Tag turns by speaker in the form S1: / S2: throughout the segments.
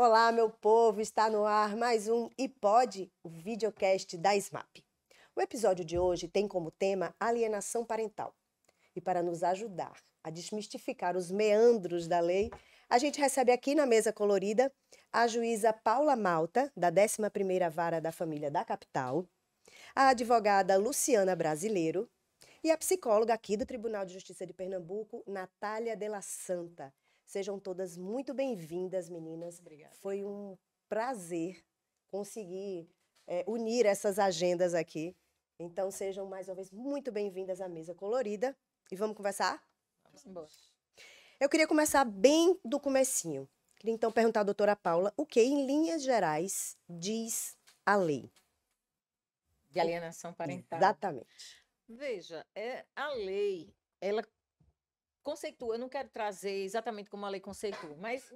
S1: Olá, meu povo, está no ar mais um E Pode, o videocast da SMAP. O episódio de hoje tem como tema alienação parental. E para nos ajudar a desmistificar os meandros da lei, a gente recebe aqui na mesa colorida a juíza Paula Malta, da 11ª Vara da Família da Capital, a advogada Luciana Brasileiro e a psicóloga aqui do Tribunal de Justiça de Pernambuco, Natália de la Santa. Sejam todas muito bem-vindas, meninas.
S2: Obrigada.
S1: Foi um prazer conseguir unir essas agendas aqui. Então, sejam mais uma vez muito bem-vindas à mesa colorida. E vamos conversar?
S2: Vamos embora.
S1: Eu queria começar bem do comecinho. Queria então perguntar à doutora Paula o que, em linhas gerais, diz a lei.
S2: De alienação parental.
S1: Exatamente.
S2: Veja, a lei, ela conceitua, eu não quero trazer exatamente como a lei conceitua, mas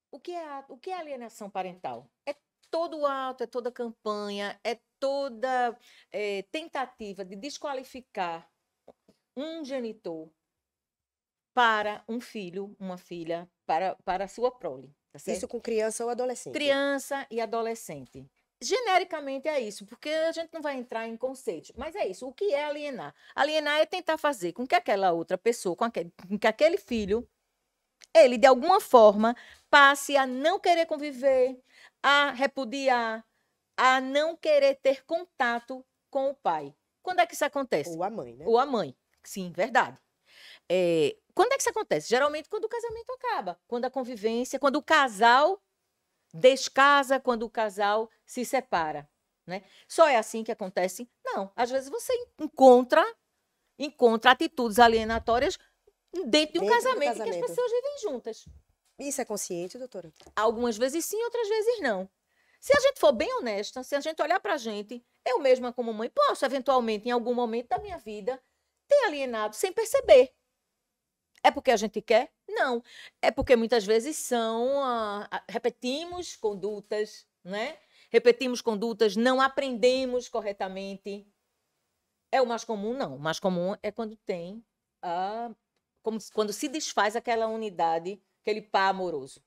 S2: o que é alienação parental? É todo ato, é toda campanha, é toda tentativa de desqualificar um genitor para um filho, uma filha, para a sua prole. Tá certo?
S1: Isso com criança ou adolescente?
S2: Criança e adolescente. Genericamente é isso, porque a gente não vai entrar em conceitos, mas é isso. O que é alienar? Alienar é tentar fazer com que aquela outra pessoa, com que aquele filho, ele de alguma forma passe a não querer conviver, a repudiar, a não querer ter contato com o pai. Quando é que isso acontece?
S1: Ou a mãe, né?
S2: Ou a mãe, sim, verdade. Quando é que isso acontece? Geralmente quando o casamento acaba, quando a convivência, quando o casal descasa, quando o casal se separa, né? Só é assim que acontece? Não. Às vezes você encontra atitudes alienatórias dentro de um casamento em que as pessoas vivem juntas.
S1: Isso é consciente, doutora?
S2: Algumas vezes sim, outras vezes não. Se a gente for bem honesta, se a gente olhar pra gente, eu mesma como mãe posso, eventualmente, em algum momento da minha vida, ter alienado sem perceber. É porque a gente quer? Não. É porque muitas vezes repetimos condutas, né? Repetimos condutas, não aprendemos corretamente. É o mais comum? Não. O mais comum é quando tem quando se desfaz aquela unidade, aquele par amoroso.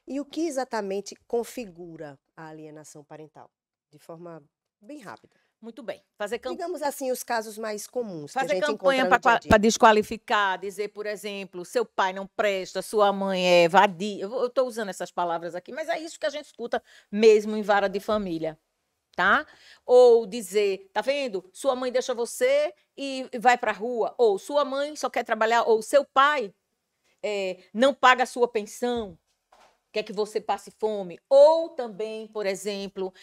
S1: E o que exatamente configura a alienação parental? De forma bem rápida.
S2: Muito bem.
S1: Digamos assim, os casos mais comuns que a
S2: fazer
S1: gente
S2: campanha
S1: encontra no dia a dia.
S2: para desqualificar, dizer, por exemplo, seu pai não presta, sua mãe é vadia. Eu estou usando essas palavras aqui, mas é isso que a gente escuta mesmo em vara de família, tá? Ou dizer, tá vendo? Sua mãe deixa você e vai para a rua. Ou sua mãe só quer trabalhar. Ou seu pai não paga a sua pensão, quer que você passe fome, ou também, por exemplo,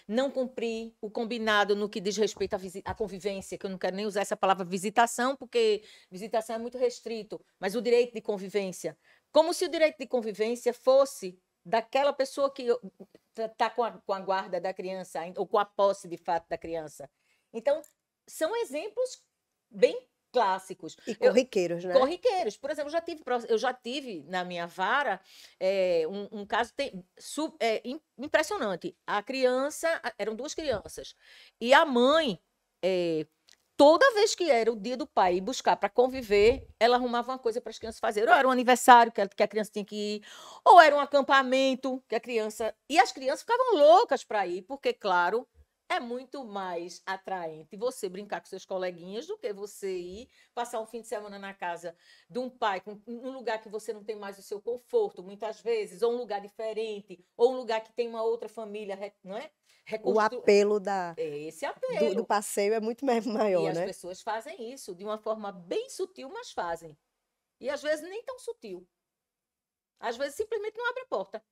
S2: não cumprir o combinado no que diz respeito à convivência, que eu não quero nem usar essa palavra visitação, porque visitação é muito restrito, mas o direito de convivência. Como se o direito de convivência fosse daquela pessoa que está com a guarda da criança, ou com a posse, de fato, da criança. Então, são exemplos bem clássicos.
S1: E corriqueiros, né?
S2: Corriqueiros. Por exemplo, eu já tive na minha vara um caso impressionante. A criança, eram duas crianças, e a mãe, toda vez que era o dia do pai ir buscar para conviver, ela arrumava uma coisa para as crianças fazerem. Ou era um aniversário que a criança tinha que ir, ou era um acampamento que a criança... E as crianças ficavam loucas para ir, porque, claro, é muito mais atraente você brincar com seus coleguinhas do que você ir passar um fim de semana na casa de um pai, num lugar que você não tem mais o seu conforto, muitas vezes, ou um lugar diferente, ou um lugar que tem uma outra família, não é?
S1: O apelo
S2: Esse apelo.
S1: do passeio é muito maior,
S2: né? E
S1: né?
S2: as pessoas fazem isso de uma forma bem sutil, mas fazem. E às vezes nem tão sutil. Às vezes simplesmente não abre a porta.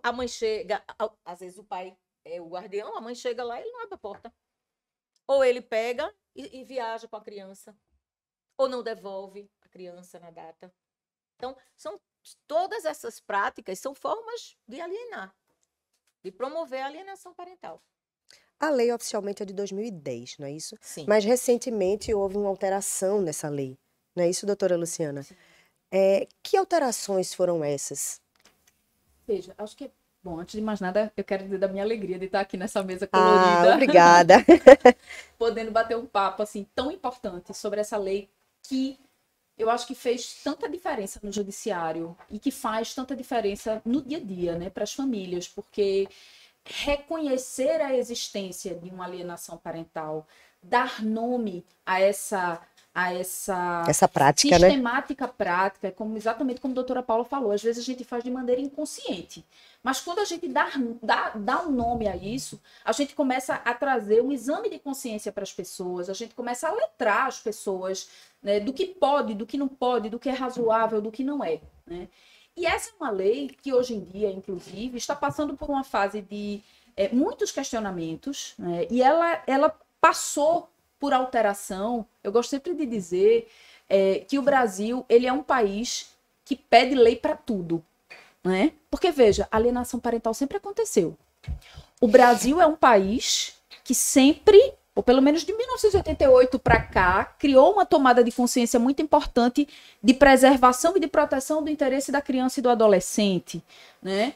S2: A mãe chega, às vezes o pai é o guardião, a mãe chega lá e ele não abre a porta. Ou ele pega e viaja com a criança, ou não devolve a criança na data. Então, todas essas práticas são formas de alienar, de promover a alienação parental.
S1: A lei oficialmente é de 2010, não é isso?
S2: Sim.
S1: Mas recentemente houve uma alteração nessa lei, não é isso, doutora Luciana?
S3: Sim.
S1: Que alterações foram essas?
S3: Veja, acho que bom, antes de mais nada, eu quero dizer da minha alegria de estar aqui nessa mesa colorida.
S1: Ah, obrigada.
S3: Podendo bater um papo assim tão importante sobre essa lei que eu acho que fez tanta diferença no judiciário e que faz tanta diferença no dia a dia, né, para as famílias, porque reconhecer a existência de uma alienação parental, dar nome a essa
S1: prática, né?
S3: sistemática prática, exatamente como a doutora Paula falou, às vezes a gente faz de maneira inconsciente, mas quando a gente dá um nome a isso, a gente começa a trazer um exame de consciência para as pessoas, a gente começa a letrar as pessoas, né, do que pode, do que não pode, do que é razoável, do que não é, né? E essa é uma lei que hoje em dia, inclusive, está passando por uma fase de muitos questionamentos, né? E ela passou por alteração. Eu gosto sempre de dizer que o Brasil ele é um país que pede lei para tudo, né? Porque, veja, a alienação parental sempre aconteceu. O Brasil é um país que sempre, ou pelo menos de 1988 para cá, criou uma tomada de consciência muito importante de preservação e de proteção do interesse da criança e do adolescente, né?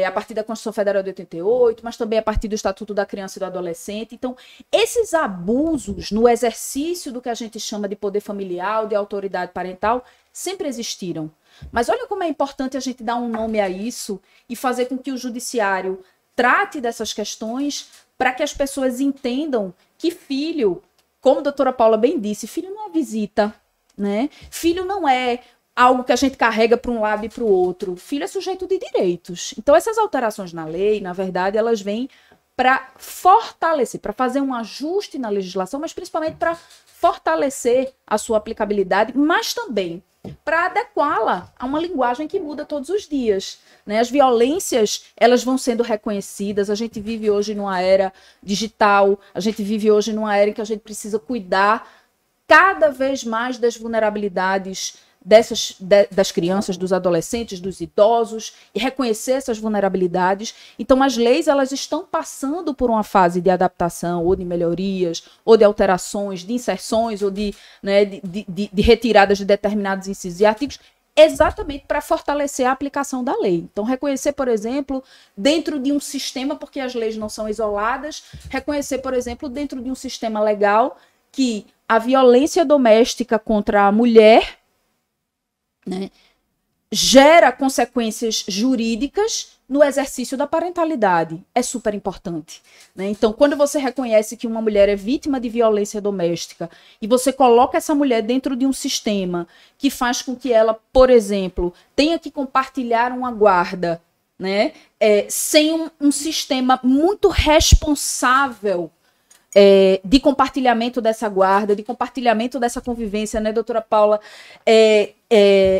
S3: A partir da Constituição Federal de 88, mas também a partir do Estatuto da Criança e do Adolescente. Então, esses abusos no exercício do que a gente chama de poder familiar, de autoridade parental, sempre existiram. Mas olha como é importante a gente dar um nome a isso e fazer com que o judiciário trate dessas questões para que as pessoas entendam que filho, como a doutora Paula bem disse, filho não é visita, né? Filho não é algo que a gente carrega para um lado e para o outro. Filho é sujeito de direitos. Então, essas alterações na lei, na verdade, elas vêm para fortalecer, para fazer um ajuste na legislação, mas principalmente para fortalecer a sua aplicabilidade, mas também para adequá-la a uma linguagem que muda todos os dias, né? As violências, elas vão sendo reconhecidas, a gente vive hoje numa era digital, a gente vive hoje numa era em que a gente precisa cuidar cada vez mais das vulnerabilidades das crianças, dos adolescentes, dos idosos, e reconhecer essas vulnerabilidades. Então, as leis elas estão passando por uma fase de adaptação, ou de melhorias, ou de alterações, de inserções, ou de retiradas de determinados incisos e artigos, exatamente para fortalecer a aplicação da lei. Então, reconhecer, por exemplo, dentro de um sistema, porque as leis não são isoladas, reconhecer, por exemplo, dentro de um sistema legal, que a violência doméstica contra a mulher, né, gera consequências jurídicas no exercício da parentalidade. É super importante, né? Então, quando você reconhece que uma mulher é vítima de violência doméstica e você coloca essa mulher dentro de um sistema que faz com que ela, por exemplo, tenha que compartilhar uma guarda, né, sem um sistema muito responsável de compartilhamento dessa guarda, de compartilhamento dessa convivência, né, doutora Paula?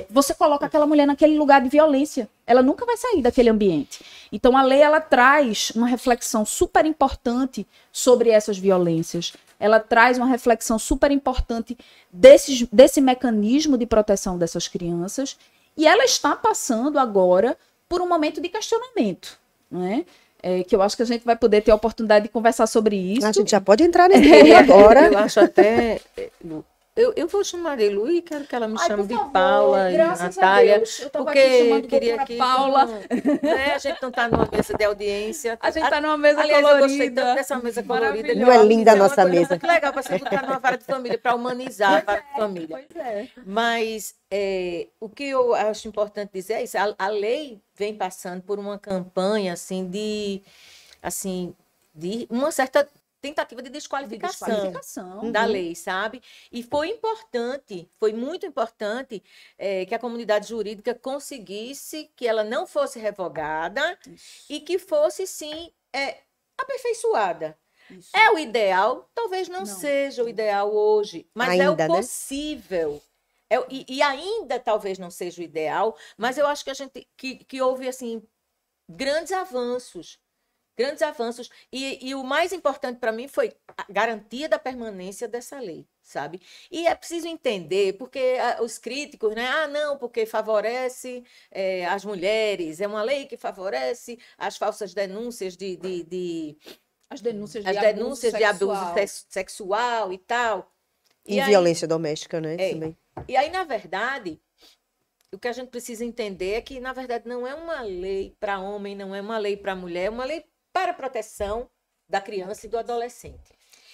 S3: Você coloca aquela mulher naquele lugar de violência. Ela nunca vai sair daquele ambiente. Então, a lei, ela traz uma reflexão super importante sobre essas violências. Ela traz uma reflexão super importante desse mecanismo de proteção dessas crianças. E ela está passando agora por um momento de questionamento, né? Que eu acho que a gente vai poder ter a oportunidade de conversar sobre isso.
S1: A gente já pode entrar nele agora.
S2: Eu acho até... Eu vou chamar de Lu e quero que ela me chame de Paula e Natália. Porque eu queria que
S3: Paula.
S2: A gente não está numa mesa de audiência.
S3: A gente está numa mesa colorida.
S2: Eu gostei tanto dessa mesa colorida.
S1: Não é linda a nossa mesa.
S2: Que legal para você botar numa vara de família, para humanizar a vara de família.
S3: Pois é.
S2: Mas o que eu acho importante dizer é isso. A lei vem passando por uma campanha de uma certa tentativa de desqualificação da lei, sabe? E foi muito importante que a comunidade jurídica conseguisse que ela não fosse revogada e que fosse, sim, aperfeiçoada. Isso. É o ideal? Talvez não seja o ideal hoje, mas ainda, é o possível. Né? E ainda talvez não seja o ideal, mas eu acho que houve, assim, grandes avanços. E o mais importante para mim foi a garantia da permanência dessa lei, sabe? E é preciso entender, porque os críticos, né? Não, porque favorece as mulheres, é uma lei que favorece as falsas denúncias
S3: as denúncias de abuso
S2: sexual e tal.
S1: E violência doméstica, né? Também.
S2: E aí, na verdade... O que a gente precisa entender é que, na verdade, não é uma lei para homem, não é uma lei para mulher, é uma lei para a proteção da criança e do adolescente.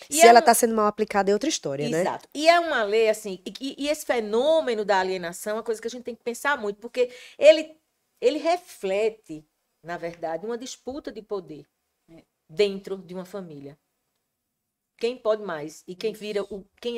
S2: E
S1: Se ela está sendo mal aplicada, é outra história, né?
S2: Exato. E é uma lei, assim, e esse fenômeno da alienação é uma coisa que a gente tem que pensar muito, porque ele reflete, na verdade, uma disputa de poder, né, dentro de uma família. Quem pode mais? E quem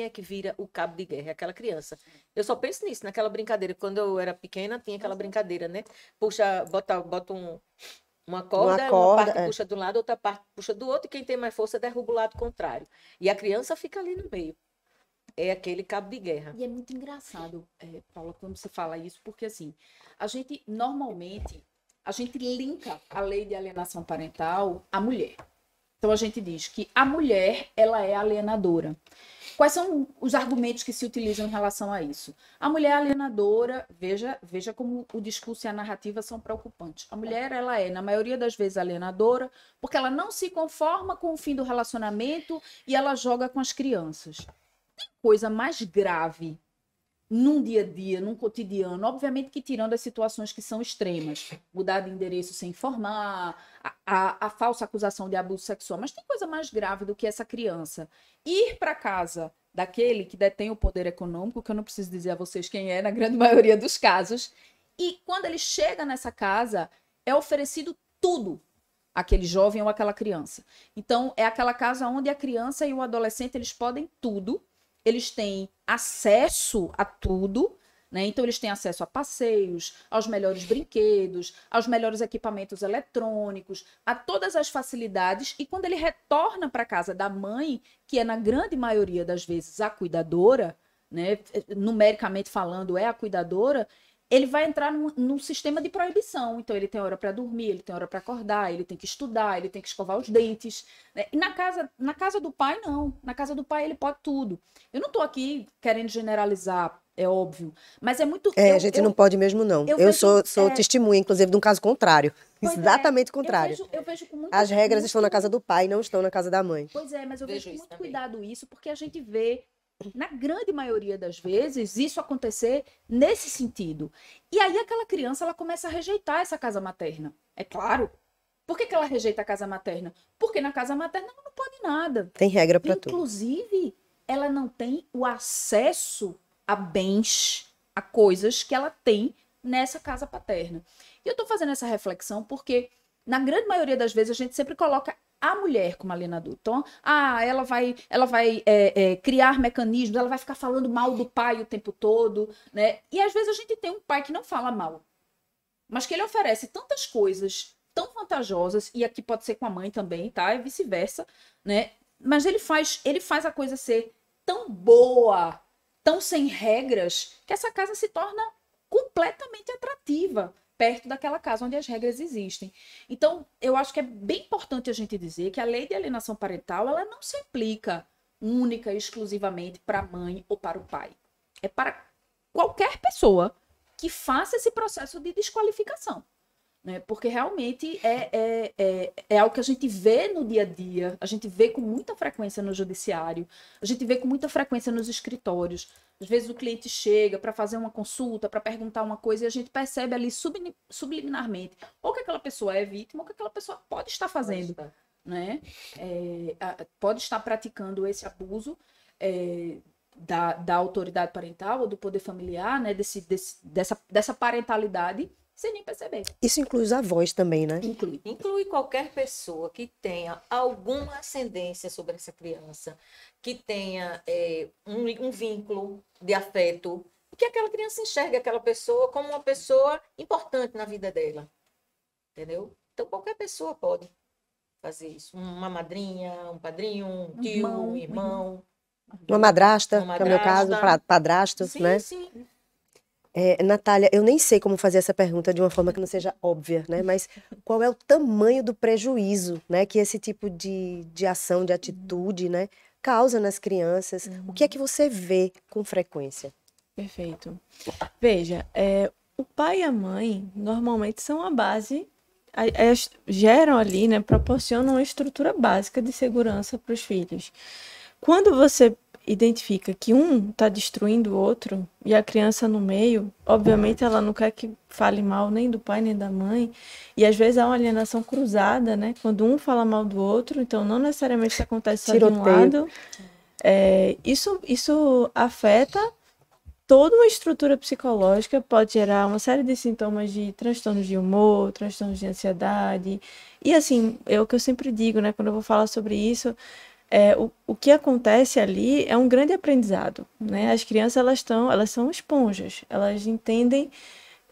S2: é que vira o cabo de guerra? É aquela criança. Eu só penso nisso, naquela brincadeira. Quando eu era pequena, tinha aquela brincadeira, né? Puxa, bota uma corda, uma parte puxa de um lado, outra parte puxa do outro, e quem tem mais força derruba o lado contrário. E a criança fica ali no meio. É aquele cabo de guerra.
S3: E é muito engraçado, Paula, quando você fala isso, porque assim, normalmente, a gente linka a lei de alienação parental à mulher. Então a gente diz que a mulher, ela é alienadora. Quais são os argumentos que se utilizam em relação a isso? A mulher alienadora, veja como o discurso e a narrativa são preocupantes. A mulher, ela é, na maioria das vezes, alienadora, porque ela não se conforma com o fim do relacionamento e ela joga com as crianças. Tem coisa mais grave num dia a dia, num cotidiano, obviamente que tirando as situações que são extremas, mudar de endereço sem informar, a falsa acusação de abuso sexual, mas tem coisa mais grave do que essa criança ir para casa daquele que detém o poder econômico, que eu não preciso dizer a vocês quem é, na grande maioria dos casos, e quando ele chega nessa casa, é oferecido tudo àquele jovem ou àquela criança. Então, é aquela casa onde a criança e o adolescente, eles podem tudo, eles têm acesso a tudo, né? Então, eles têm acesso a passeios, aos melhores brinquedos, aos melhores equipamentos eletrônicos, a todas as facilidades. E quando ele retorna para a casa da mãe, que é na grande maioria das vezes a cuidadora, né? Numericamente falando, é a cuidadora, ele vai entrar num sistema de proibição. Então, ele tem hora para dormir, ele tem hora para acordar, ele tem que estudar, ele tem que escovar os dentes, né? E na casa do pai, não. Na casa do pai, ele pode tudo. Eu não estou aqui querendo generalizar, é óbvio, mas é muito...
S1: a gente não pode mesmo, não. Eu sou testemunha, inclusive, de um caso contrário. Exatamente contrário.
S3: Eu vejo com muito...
S1: As regras estão na casa do pai, não estão na casa da mãe.
S3: Pois é, mas eu vejo com muito cuidado isso, porque a gente vê, na grande maioria das vezes, isso acontecer nesse sentido. E aí aquela criança, ela começa a rejeitar essa casa materna. É claro. Por que ela rejeita a casa materna? Porque na casa materna ela não pode nada.
S1: Tem regra para tudo.
S3: Inclusive, ela não tem o acesso a bens, a coisas que ela tem nessa casa paterna. E eu tô fazendo essa reflexão porque, na grande maioria das vezes, a gente sempre coloca a mulher como alienadora. Então, ela vai criar mecanismos, ela vai ficar falando mal do pai o tempo todo, né? E às vezes a gente tem um pai que não fala mal, mas que ele oferece tantas coisas tão vantajosas, e aqui pode ser com a mãe também, tá? E vice-versa, né? Mas ele faz a coisa ser tão boa, tão sem regras, que essa casa se torna completamente atrativa perto daquela casa onde as regras existem. Então, eu acho que é bem importante a gente dizer que a lei de alienação parental, ela não se aplica única e exclusivamente para a mãe ou para o pai. É para qualquer pessoa que faça esse processo de desqualificação, né? Porque realmente é algo que a gente vê no dia a dia, a gente vê com muita frequência no judiciário, a gente vê com muita frequência nos escritórios. Às vezes o cliente chega para fazer uma consulta, para perguntar uma coisa, e a gente percebe ali subliminarmente ou que aquela pessoa é vítima, ou que aquela pessoa pode estar fazendo, né? Pode estar praticando esse abuso da autoridade parental ou do poder familiar, né? Dessa parentalidade, sem nem perceber.
S1: Isso inclui os avós também, né?
S2: Inclui qualquer pessoa que tenha alguma ascendência sobre essa criança, que tenha um vínculo de afeto, e que aquela criança enxergue aquela pessoa como uma pessoa importante na vida dela. Entendeu? Então, qualquer pessoa pode fazer isso. Uma madrinha, um padrinho, um tio, um irmão.
S1: Uma madrasta, no meu caso, padrasto, né?
S2: Sim.
S1: Natália, eu nem sei como fazer essa pergunta de uma forma que não seja óbvia, né? Mas qual é o tamanho do prejuízo, né, que esse tipo de ação, de atitude, né, causa nas crianças? O que é que você vê com frequência?
S4: Perfeito. Veja, o pai e a mãe normalmente são a base, geram ali, né, proporcionam uma estrutura básica de segurança para os filhos. Quando você identifica que um está destruindo o outro e a criança no meio, obviamente ela não quer que fale mal nem do pai nem da mãe, e às vezes há uma alienação cruzada, né? Quando um fala mal do outro, então não necessariamente isso acontece só de um
S1: Tiroteio.
S4: lado. Isso afeta toda uma estrutura psicológica, pode gerar uma série de sintomas de transtornos de humor, transtornos de ansiedade. E assim, é o que eu sempre digo, né, quando eu vou falar sobre isso, o que acontece ali é um grande aprendizado, né? As crianças, elas são esponjas, elas entendem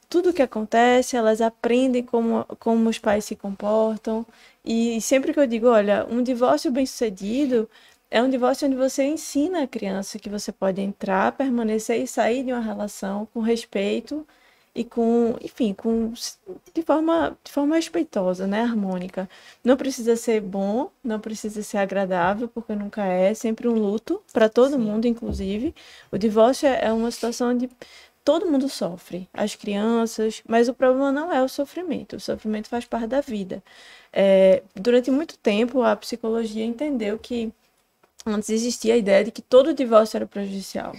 S4: tudo o que acontece, elas aprendem como os pais se comportam. E sempre que eu digo, olha, um divórcio bem-sucedido é um divórcio onde você ensina a criança que você pode entrar, permanecer e sair de uma relação com respeito e enfim, de forma respeitosa, né, harmônica. Não precisa ser bom, não precisa ser agradável, porque nunca é, sempre um luto para todo mundo, inclusive. O divórcio é uma situação onde todo mundo sofre, as crianças, mas o problema não é o sofrimento faz parte da vida. Durante muito tempo, a psicologia entendeu que antes existia a ideia de que todo divórcio era prejudicial.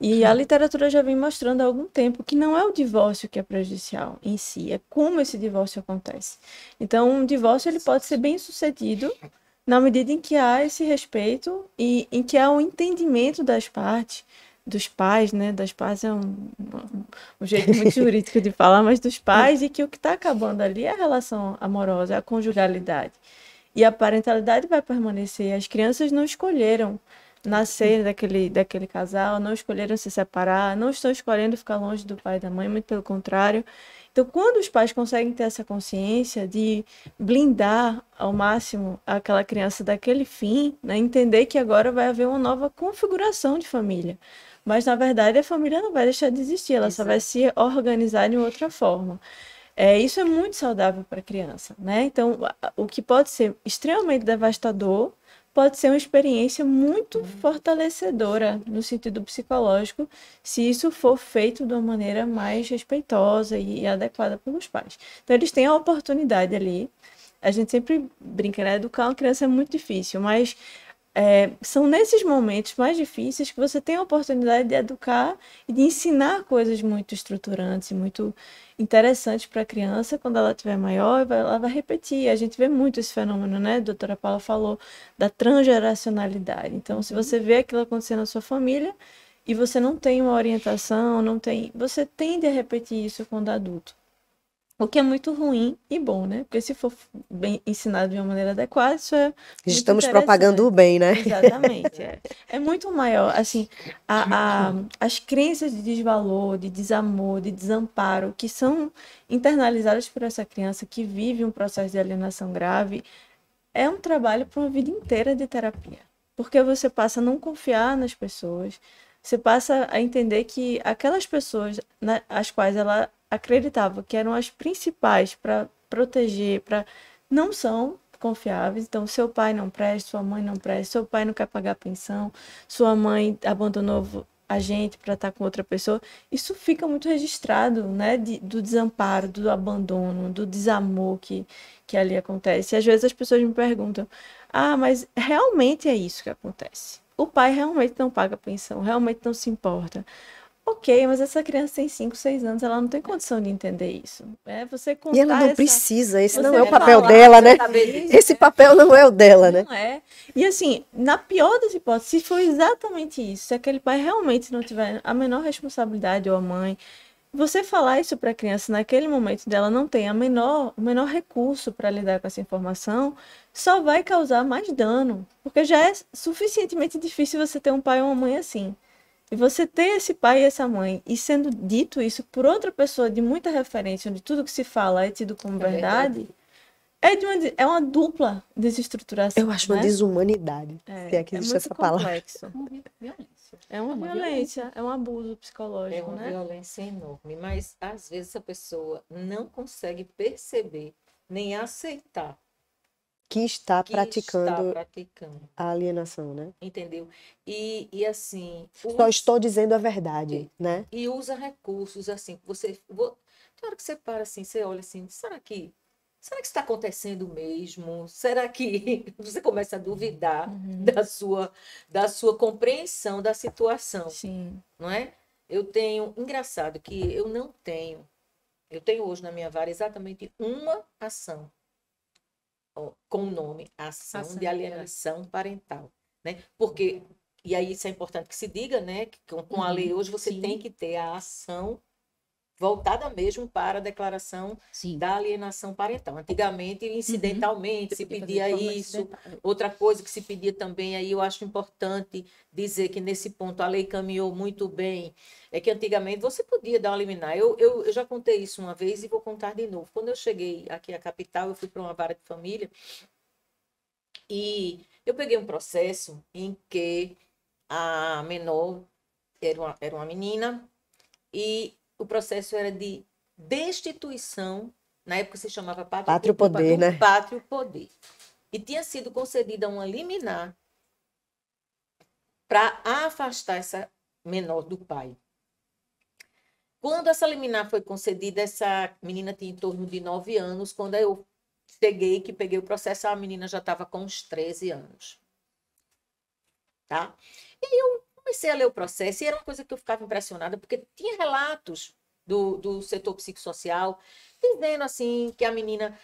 S4: E a literatura já vem mostrando há algum tempo que não é o divórcio que é prejudicial em si, é como esse divórcio acontece. Então, um divórcio ele pode ser bem sucedido na medida em que há esse respeito e em que há um entendimento das partes, dos pais, né? Das partes é um jeito muito jurídico de falar, mas dos pais, e que o que está acabando ali é a relação amorosa, é a conjugalidade. E a parentalidade vai permanecer. As crianças não escolheram nascer daquele casal, não escolheram se separar, não estão escolhendo ficar longe do pai e da mãe, muito pelo contrário. Então, quando os pais conseguem ter essa consciência de blindar ao máximo aquela criança daquele fim, né, entender que agora vai haver uma nova configuração de família. Mas, na verdade, a família não vai deixar de existir, ela só vai se organizar de outra forma. Isso é muito saudável para a criança, né? Então, o que pode ser extremamente devastador pode ser uma experiência muito fortalecedora no sentido psicológico, se isso for feito de uma maneira mais respeitosa e adequada pelos pais. Então, eles têm a oportunidade ali. A gente sempre brinca, né? Educar uma criança é muito difícil, mas são nesses momentos mais difíceis que você tem a oportunidade de educar e de ensinar coisas muito estruturantes e muito interessantes para a criança. Quando ela estiver maior, ela vai repetir. A gente vê muito esse fenômeno, né? A doutora Paula falou da transgeracionalidade. Então, se você vê aquilo acontecendo na sua família e você não tem uma orientação, você tende a repetir isso quando adulto. O que é muito ruim e bom, né? Porque se for bem ensinado de uma maneira adequada, isso é muito
S1: Estamos propagando o bem, né?
S4: Exatamente. É muito maior. Assim, as crenças de desvalor, de desamor, de desamparo, que são internalizadas por essa criança que vive um processo de alienação grave, é um trabalho para uma vida inteira de terapia. Porque você passa a não confiar nas pessoas, você passa a entender que aquelas pessoas as quais ela acreditava que eram as principais para proteger, não são confiáveis. Então, seu pai não presta, sua mãe não presta, seu pai não quer pagar pensão, sua mãe abandonou a gente para estar com outra pessoa. Isso fica muito registrado, né? Do desamparo, do abandono, do desamor que ali acontece. E às vezes as pessoas me perguntam: mas realmente é isso que acontece? O pai realmente não paga pensão, realmente não se importa. Ok, mas essa criança tem 5, 6 anos, ela não tem condição de entender isso. Você contar
S1: E ela não precisa, esse não
S4: você
S1: é o papel
S4: falar,
S1: dela, né?
S2: saber
S1: Esse papel não é o dela, né?
S4: Não é. E assim, na pior das hipóteses, se for exatamente isso, se aquele pai realmente não tiver a menor responsabilidade, ou a mãe, você falar isso para a criança naquele momento dela não tem o menor recurso para lidar com essa informação, só vai causar mais dano. Porque já é suficientemente difícil você ter um pai ou uma mãe assim. E você ter esse pai e essa mãe, e sendo dito isso por outra pessoa de muita referência, onde tudo que se fala é tido como verdade, é uma dupla desestruturação.
S1: Eu acho uma
S4: né?
S1: desumanidade, se é que existe
S4: muito
S1: essa palavra.
S4: complexo.
S3: Violência.
S4: É uma violência, é um abuso psicológico,
S2: É uma
S4: né?
S2: violência enorme, mas às vezes a pessoa não consegue perceber nem aceitar
S1: Que está
S2: que
S1: praticando
S2: está praticando,
S1: a alienação, né?
S2: entendeu? E assim,
S1: Só estou dizendo a verdade, né?
S2: e usa recursos assim, tem hora que você para assim, você olha assim, será que isso está acontecendo mesmo? Será que você começa a duvidar da sua compreensão da situação,
S4: Sim.
S2: não é? Engraçado que eu tenho hoje na minha vara exatamente uma ação, ó, com o nome Ação
S3: Ação
S2: de Alienação Parental, né? Porque, e aí isso é importante que se diga, né? Que com a lei hoje você
S3: sim.
S2: tem que ter a ação voltada mesmo para a declaração
S3: Sim.
S2: da alienação parental. Antigamente, incidentalmente, se
S3: Podia fazer
S2: pedia
S3: de forma
S2: isso.
S3: incidental.
S2: Outra coisa que se pedia também, aí eu acho importante dizer que nesse ponto a lei caminhou muito bem, é que antigamente você podia dar uma liminar. Eu já contei isso uma vez e vou contar de novo. Quando eu cheguei aqui à capital, eu fui para uma vara de família e eu peguei um processo em que a menor era uma menina e o processo era de destituição, na época se chamava
S1: Pátrio poder, né?
S2: Pátrio poder. E tinha sido concedida uma liminar para afastar essa menor do pai. Quando essa liminar foi concedida, essa menina tinha em torno de 9 anos. Quando eu peguei o processo, a menina já estava com uns 13 anos. Tá? E aí eu comecei a ler o processo e era uma coisa que eu ficava impressionada, porque tinha relatos do setor psicossocial dizendo assim que a menina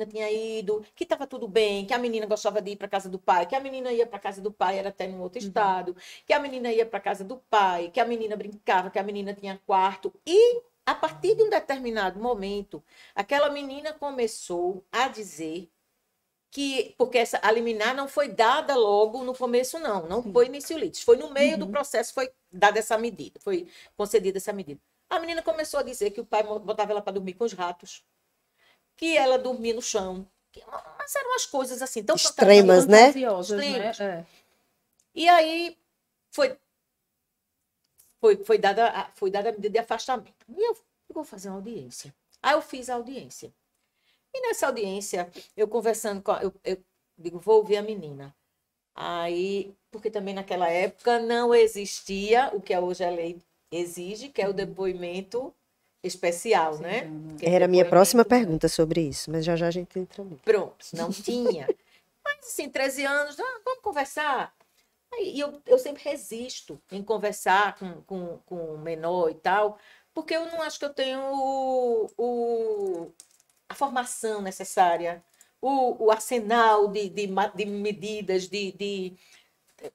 S2: tinha ido, que estava tudo bem, que a menina gostava de ir para casa do pai, que a menina ia para casa do pai, era até num outro estado, que a menina ia para casa do pai, que a menina brincava, que a menina tinha quarto. E a partir de um determinado momento, aquela menina começou a dizer que, porque a liminar não foi dada logo no começo, não foi início litis, foi no meio do processo, foi dada essa medida, foi concedida essa medida. A menina começou a dizer que o pai botava ela para dormir com os ratos, que ela dormia no chão, mas eram umas coisas assim, tão
S1: Extremas, né?
S3: Fantasiosas, né?
S2: Extremas. E aí foi dada a medida de afastamento. E eu vou fazer uma audiência. Aí eu fiz a audiência. E nessa audiência, eu conversando com eu digo, vou ouvir a menina. Aí, porque também naquela época não existia o que hoje a lei exige, que é o depoimento especial, né? Que é
S1: Era a minha
S2: depoimento-
S1: próxima pergunta sobre isso, mas já já a gente entra nisso.
S2: Pronto, não tinha. Mas assim, 13 anos, vamos conversar. Aí, eu sempre resisto em conversar com o menor e tal, porque eu não acho que eu tenho a formação necessária, o arsenal de medidas,
S1: De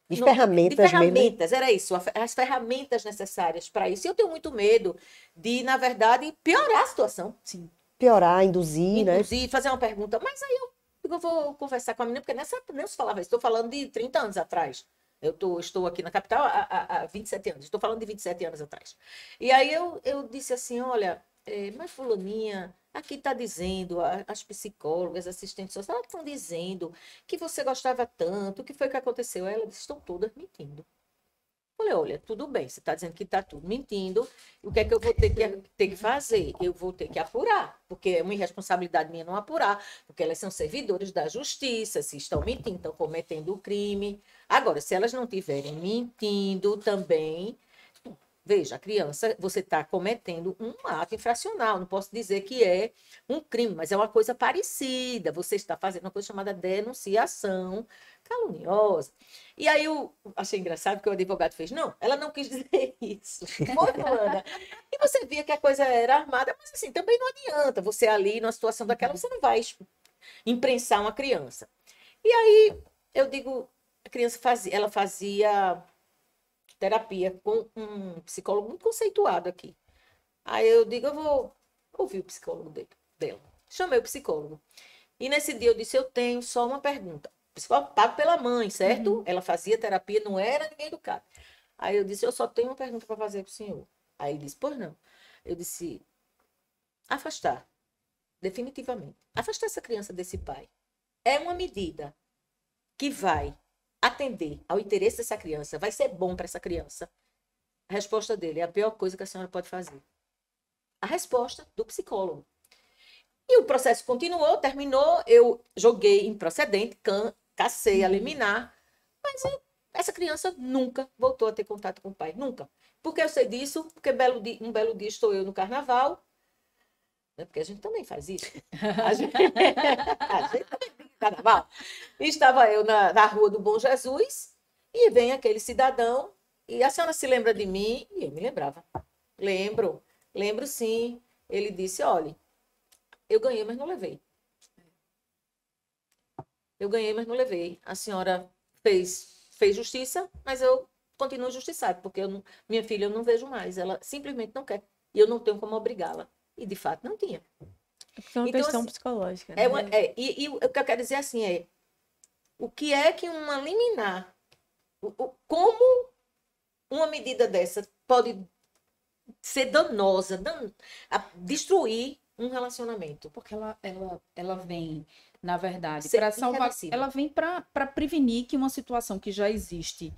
S2: não,
S1: ferramentas
S2: de
S1: mesmo.
S2: ferramentas, era isso, as ferramentas necessárias para isso. E eu tenho muito medo de, na verdade, piorar a situação.
S3: Sim.
S1: Piorar, induzir, né?
S2: Induzir, fazer uma pergunta. Mas aí eu vou conversar com a menina, porque nessa época nem se falava isso. Estou falando de 30 anos atrás. Estou aqui na capital há 27 anos. Estou falando de 27 anos atrás. E aí eu disse assim, olha, mas fulaninha, aqui está dizendo, as psicólogas, assistentes sociais, estão dizendo que você gostava tanto, o que foi que aconteceu? Elas estão todas mentindo. Falei, olha, tudo bem, você está dizendo que está tudo mentindo, o que é que eu vou ter que fazer? Eu vou ter que apurar, porque é uma irresponsabilidade minha não apurar, porque elas são servidores da justiça, se estão mentindo, estão cometendo o crime. Agora, se elas não estiverem mentindo também, veja, a criança, você está cometendo um ato infracional, não posso dizer que é um crime, mas é uma coisa parecida, você está fazendo uma coisa chamada denunciação caluniosa. E aí eu achei engraçado que o advogado fez, não, ela não quis dizer isso, foi, fulana. E você via que a coisa era armada, mas assim, também não adianta, você ali, numa situação daquela, você não vai imprensar uma criança. E aí, eu digo, a criança fazia terapia com um psicólogo muito conceituado aqui. Aí eu digo, eu vou ouvir o psicólogo dela. Chamei o psicólogo. E nesse dia eu disse, eu tenho só uma pergunta. O psicólogo pago pela mãe, certo?
S3: Uhum.
S2: Ela fazia terapia, não era ninguém educado. Aí eu disse, eu só tenho uma pergunta para fazer para o senhor. Aí ele disse, pois não. Eu disse, afastar, definitivamente. Afastar essa criança desse pai. É uma medida que vai atender ao interesse dessa criança, vai ser bom para essa criança. A resposta dele é a pior coisa que a senhora pode fazer. A resposta do psicólogo. E o processo continuou, terminou, eu joguei improcedente, cacei a liminar, mas essa criança nunca voltou a ter contato com o pai, nunca. Por que eu sei disso? Porque um belo dia estou eu no carnaval, né? Porque a gente também faz isso. A gente, a gente também brinca em carnaval. Estava eu na Rua do Bom Jesus e vem aquele cidadão e a senhora se lembra de mim? E eu me lembrava. Lembro sim. Ele disse, olha, eu ganhei, mas não levei. Eu ganhei, mas não levei. A senhora fez justiça, mas eu continuo injustiçada, porque minha filha eu não vejo mais. Ela simplesmente não quer. E eu não tenho como obrigá-la. E, de fato, não tinha.
S4: Porque é uma
S2: Então,
S4: questão
S2: assim,
S4: psicológica, né?
S2: e o que eu quero dizer assim é, o que é que uma liminar, como uma medida dessa pode ser danosa, destruir um relacionamento?
S3: Porque ela vem, na verdade,
S2: Ser
S3: para salvar.
S2: irreversível.
S3: Ela vem para prevenir que uma situação que já existe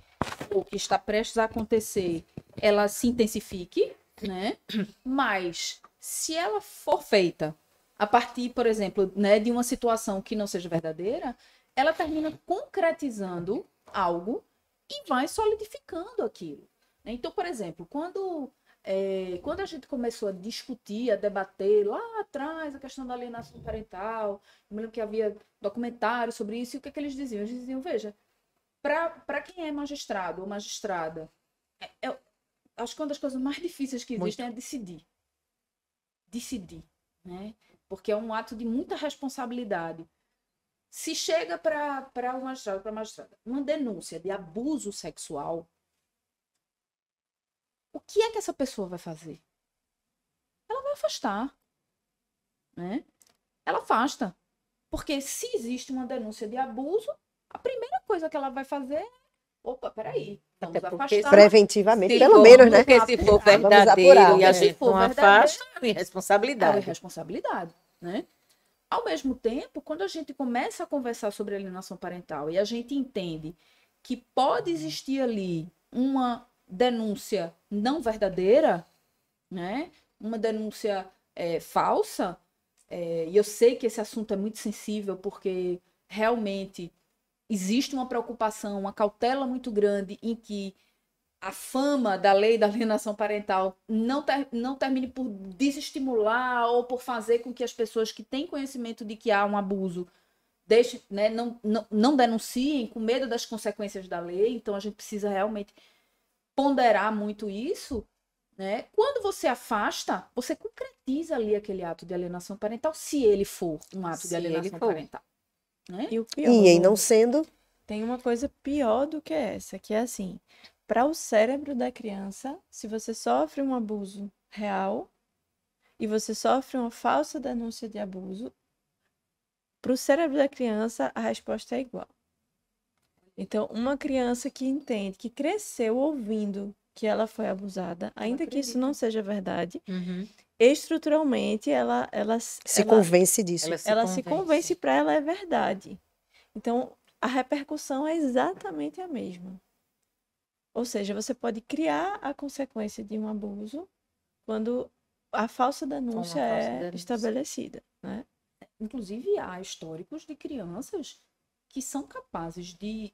S3: ou que está prestes a acontecer, ela se intensifique, né? Mas se ela for feita a partir, por exemplo, né, de uma situação que não seja verdadeira, ela termina concretizando algo e vai solidificando aquilo, né? Então, por exemplo, quando a gente começou a discutir, a debater lá atrás a questão da alienação parental, eu me lembro que havia documentários sobre isso, e o que é que eles diziam? Eles diziam, veja, para quem é magistrado ou magistrada, acho que uma das coisas mais difíceis que existem é decidir. Decidir, né? Porque é um ato de muita responsabilidade. Se chega para o magistrado, para a magistrada, uma denúncia de abuso sexual, o que é que essa pessoa vai fazer? Ela vai afastar, né? Ela afasta. Porque se existe uma denúncia de abuso, a primeira coisa que ela vai fazer é, opa, peraí, vamos
S2: Até porque
S3: afastar.
S1: Preventivamente,
S2: Se
S1: pelo
S2: for-
S1: menos, né?
S2: Porque se for
S1: Vamos
S2: verdadeiro
S1: apurar,
S2: e a
S1: né?
S2: gente
S3: Se for
S2: não
S3: verdadeiro,
S2: afasta, é
S3: É
S2: irresponsabilidade.
S3: uma responsabilidade, né? Ao mesmo tempo, quando a gente começa a conversar sobre alienação parental e a gente entende que pode existir ali uma denúncia não verdadeira, né? Uma denúncia falsa, e eu sei que esse assunto é muito sensível porque realmente existe uma preocupação, uma cautela muito grande em que a fama da lei da alienação parental não termine por desestimular ou por fazer com que as pessoas que têm conhecimento de que há um abuso né, não denunciem com medo das consequências da lei. Então a gente precisa realmente ponderar muito isso, né? Quando você afasta, você concretiza ali aquele ato de alienação parental, se ele for um ato de
S2: Se ele
S3: alienação
S2: for.
S3: parental, né?
S4: E o pior,
S1: E em não sendo,
S4: tem uma coisa pior do que essa, que é assim, para o cérebro da criança, se você sofre um abuso real e você sofre uma falsa denúncia de abuso, para o cérebro da criança a resposta é igual. Então, uma criança que entende, que cresceu ouvindo que ela foi abusada, ainda que isso não seja verdade,
S2: Uhum.
S4: estruturalmente ela
S1: se convence disso.
S4: ela se convence para ela é verdade. Então, a repercussão é exatamente a mesma. Ou seja, você pode criar a consequência de um abuso quando a falsa denúncia é estabelecida, né?
S3: Inclusive, há históricos de crianças que são capazes de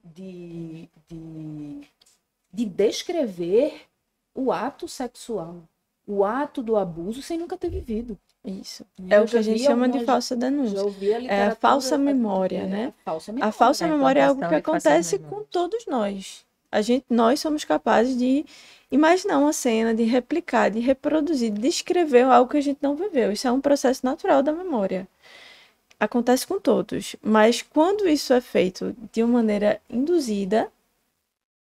S3: descrever o ato sexual, o ato do abuso, sem nunca ter vivido.
S4: Isso. É o que a gente chama de falsa denúncia.
S3: Já ouvi a
S4: É a
S3: literatura,
S4: falsa memória, né? A falsa memória é algo que acontece com todos nós. Nós somos capazes de imaginar uma cena, de replicar, de reproduzir, de descrever algo que a gente não viveu. Isso é um processo natural da memória. Acontece com todos. Mas quando isso é feito de uma maneira induzida,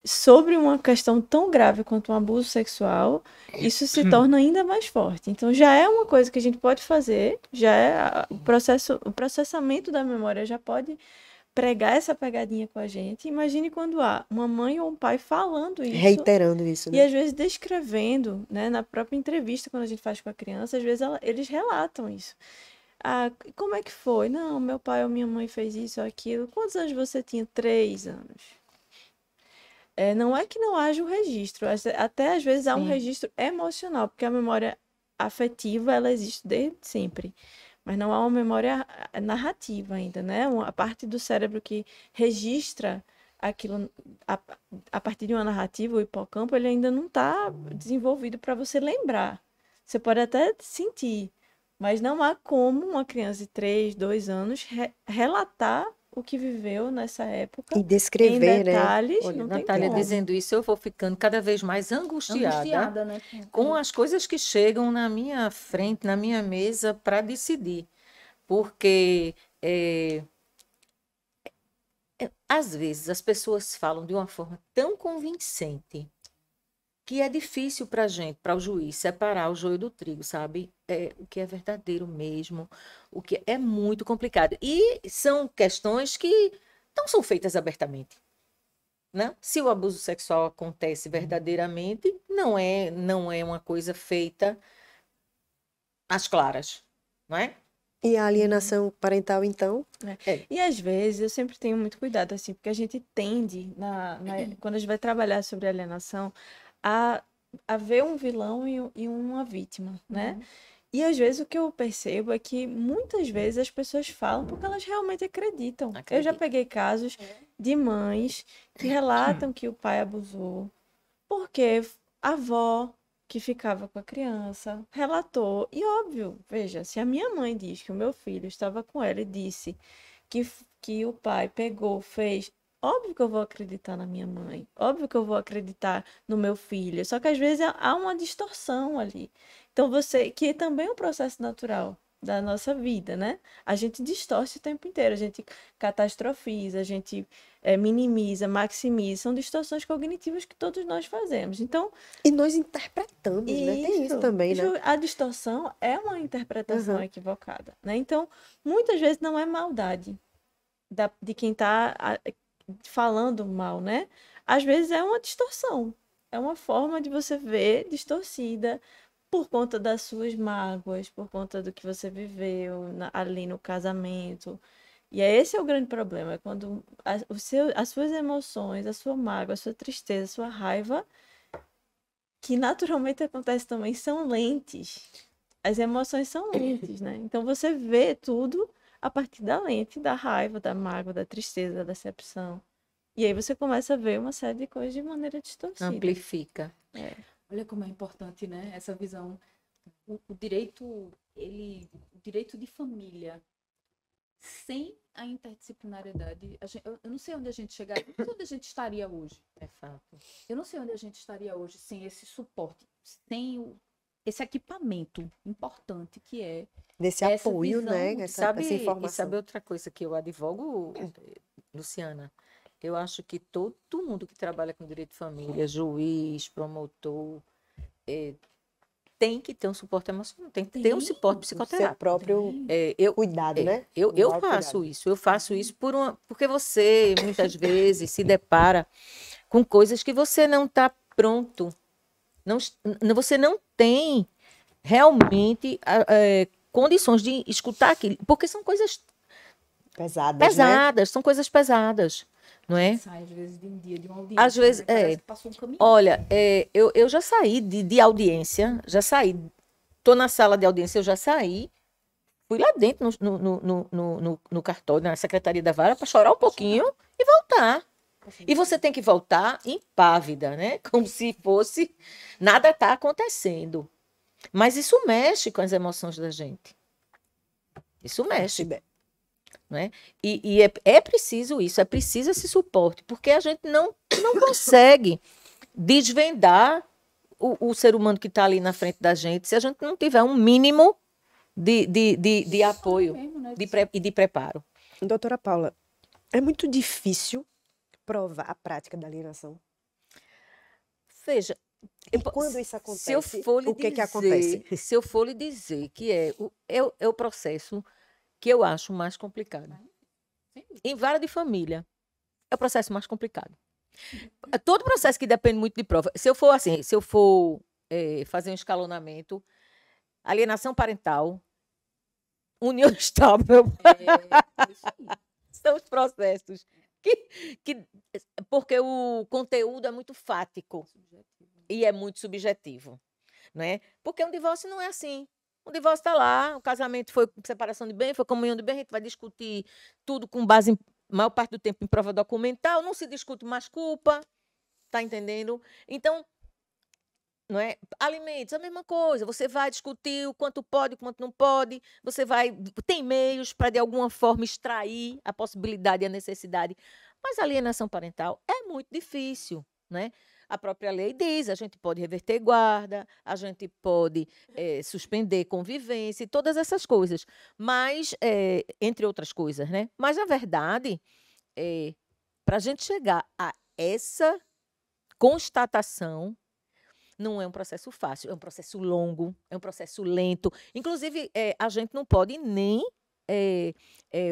S4: sobre uma questão tão grave quanto um abuso sexual, isso se torna ainda mais forte. Então já é uma coisa que a gente pode fazer, já é o processamento da memória já pode pregar essa pegadinha com a gente. Imagine quando há uma mãe ou um pai falando isso.
S1: Reiterando isso, né?
S4: E às vezes descrevendo, né, na própria entrevista, quando a gente faz com a criança, às vezes eles relatam isso. Ah, como é que foi? Não, meu pai ou minha mãe fez isso ou aquilo. Quantos anos você tinha? 3 anos. Não é que não haja o registro, até às vezes há um registro emocional, porque a memória afetiva ela existe desde sempre. Mas não há uma memória narrativa ainda, né? A parte do cérebro que registra aquilo a partir de uma narrativa, o hipocampo, ele ainda não está desenvolvido para você lembrar. Você pode até sentir, Mas não há como uma criança de 3, 2 anos relatar o que viveu nessa época
S1: E
S4: em
S1: descrever, né?
S4: detalhes,
S2: Olha,
S4: não tem
S2: Natália,
S4: como.
S2: dizendo isso, eu vou ficando cada vez mais angustiada
S3: Né?
S2: com as coisas que chegam na minha frente, na minha mesa, para decidir. Porque, às vezes, as pessoas falam de uma forma tão convincente que é difícil para a gente, para o juiz, separar o joio do trigo, sabe? O que é verdadeiro mesmo, o que é muito complicado. E são questões que não são feitas abertamente. Né? Se o abuso sexual acontece verdadeiramente, não é uma coisa feita às claras, não é?
S1: E a alienação parental, então?
S4: E às vezes eu sempre tenho muito cuidado, assim, porque a gente tende, quando a gente vai trabalhar sobre alienação, a ver um vilão e uma vítima, né? E às vezes o que eu percebo é que muitas vezes as pessoas falam porque elas realmente acreditam. Eu já peguei casos de mães que relatam que o pai abusou porque a avó que ficava com a criança relatou. E óbvio, veja, se a minha mãe diz que o meu filho estava com ela e disse que o pai pegou, fez. Óbvio que eu vou acreditar na minha mãe, óbvio que eu vou acreditar no meu filho, só que às vezes há uma distorção ali. Então que também é um processo natural da nossa vida, né? A gente distorce o tempo inteiro, a gente catastrofiza, a gente minimiza, maximiza, são distorções cognitivas que todos nós fazemos. Então,
S1: E nós interpretamos, né? Tem isso também, né?
S4: a distorção é uma interpretação equivocada, né? Então, muitas vezes não é maldade de quem está falando mal, né? Às vezes é uma distorção, é uma forma de você ver distorcida por conta das suas mágoas, por conta do que você viveu ali no casamento. E esse é o grande problema, é quando as suas emoções, a sua mágoa, a sua tristeza, a sua raiva, que naturalmente acontece também, são lentes. As emoções são lentes, né? Então você vê tudo a partir da lente, da raiva, da mágoa, da tristeza, da decepção. E aí você começa a ver uma série de coisas de maneira distorcida.
S2: Amplifica.
S3: Olha como é importante, né? Essa visão. O direito, o direito de família, sem a interdisciplinariedade, eu não sei onde a gente chegaria, não sei onde a gente estaria hoje.
S2: É fato.
S3: Eu não sei onde a gente estaria hoje sem esse suporte, sem esse equipamento importante que é
S1: Desse
S3: essa
S1: apoio,
S3: visão,
S1: né? Essa
S2: E
S1: informação.
S2: sabe outra coisa que eu advogo, Luciana? Eu acho que todo mundo que trabalha com direito de família, juiz, promotor, tem que ter um suporte emocional, tem que ter um suporte
S1: Seu
S2: psicoterápico.
S1: próprio cuidado, né?
S2: Eu faço isso, porque você muitas vezes se depara com coisas que você não está pronto, você não tem realmente condições de escutar aquilo, porque são coisas
S1: Pesadas, né?
S2: são coisas pesadas, não é?
S3: sai às vezes de um dia de uma audiência.
S2: Às vezes,
S3: né? Parece que passou um caminho.
S2: Olha, eu já saí de audiência, estou na sala de audiência, eu já saí, fui lá dentro no cartório, na secretaria da vara, para chorar um pouquinho e voltar. E você tem que voltar impávida, né? Como se fosse nada está acontecendo. Mas isso mexe com as emoções da gente. Isso mexe. Não é? E é preciso isso, é preciso esse suporte, porque a gente não consegue desvendar o ser humano que está ali na frente da gente se a gente não tiver um mínimo de apoio e de preparo.
S1: Doutora Paula, é muito difícil provar a prática da alienação.
S2: Veja,
S1: E quando isso acontece,
S2: se eu for lhe
S1: o que
S2: dizer,
S1: acontece?
S2: Se eu for lhe dizer que é o processo que eu acho mais complicado. Em vara de família, é o processo mais complicado. Todo processo que depende muito de prova. Se eu for fazer um escalonamento, alienação parental, união estável, são os processos porque o conteúdo é muito fático e é muito subjetivo, né? Porque um divórcio não é assim. O divórcio está lá, o casamento foi separação de bem, foi comunhão de bem, a gente vai discutir tudo com base, maior parte do tempo, em prova documental, não se discute mais culpa, tá entendendo? Então, não é? Alimentos, a mesma coisa. Você vai discutir o quanto pode, o quanto não pode. Você vai. Tem meios para, de alguma forma, extrair a possibilidade e a necessidade. Mas a alienação parental é muito difícil, né? A própria lei diz, a gente pode reverter guarda, a gente pode suspender convivência e todas essas coisas. Mas, entre outras coisas, né? Mas, na verdade, para a gente chegar a essa constatação, não é um processo fácil, é um processo longo, é um processo lento. Inclusive, a gente não pode nem.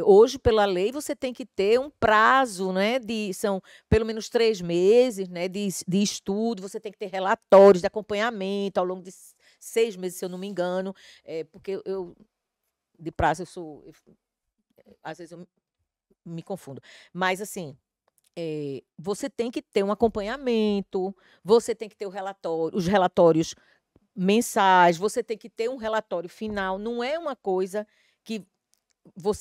S2: Hoje, pela lei, você tem que ter um prazo, né? São pelo menos 3 meses, né, de estudo, você tem que ter relatórios de acompanhamento ao longo de 6 meses, se eu não me engano, porque de prazo às vezes eu me confundo. Mas, assim, você tem que ter um acompanhamento, você tem que ter os relatórios mensais, você tem que ter um relatório final. Não é uma coisa que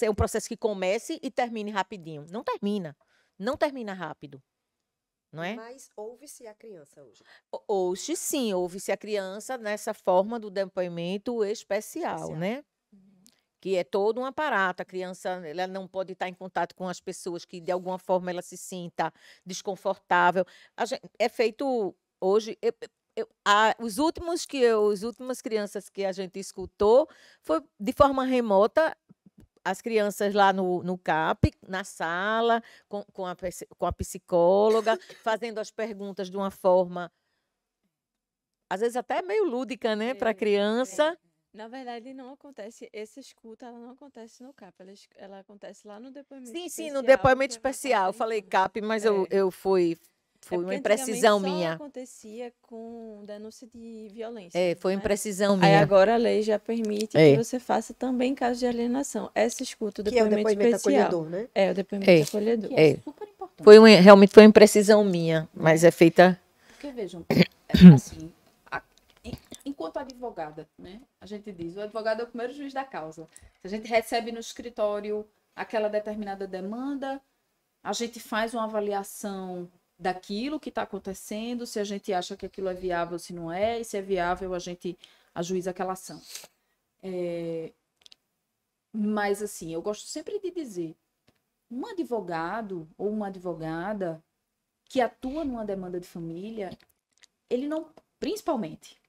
S2: é um processo que comece e termine rapidinho. Não termina. Não termina rápido. Não é?
S1: Mas ouve-se a criança hoje.
S2: Hoje, sim, ouve-se a criança nessa forma do depoimento especial, né? Que é todo um aparato. A criança, ela não pode estar em contato com as pessoas que, de alguma forma, ela se sinta desconfortável. É feito hoje. Os últimas crianças que a gente escutou foi de forma remota, as crianças lá no CAP, na sala, com a psicóloga, fazendo as perguntas de uma forma, às vezes até meio lúdica, né, para a criança.
S4: Na verdade, não acontece, essa escuta, ela não acontece no CAP, ela acontece lá no depoimento
S2: Sim,
S4: especial.
S2: no depoimento
S4: que é
S2: especial. Eu falei CAP, mas eu fui uma imprecisão minha.
S4: Só acontecia com denúncia de violência.
S2: Foi imprecisão
S4: Aí
S2: minha.
S4: agora a lei já permite que você faça também em caso de alienação. Essa escuta, o depoimento especial.
S1: Acolhedor, né?
S4: O depoimento acolhedor.
S3: Que é super importante.
S2: Realmente foi uma imprecisão minha, mas é feita...
S3: Porque, vejam, assim, enquanto advogada, né, a gente diz, o advogado é o primeiro juiz da causa. Se a gente recebe no escritório aquela determinada demanda, a gente faz uma avaliação daquilo que está acontecendo, se a gente acha que aquilo é viável, se não é, e se é viável, a gente ajuiza aquela ação. Mas, assim, eu gosto sempre de dizer, um advogado ou uma advogada que atua numa demanda de família, ele não, principalmente,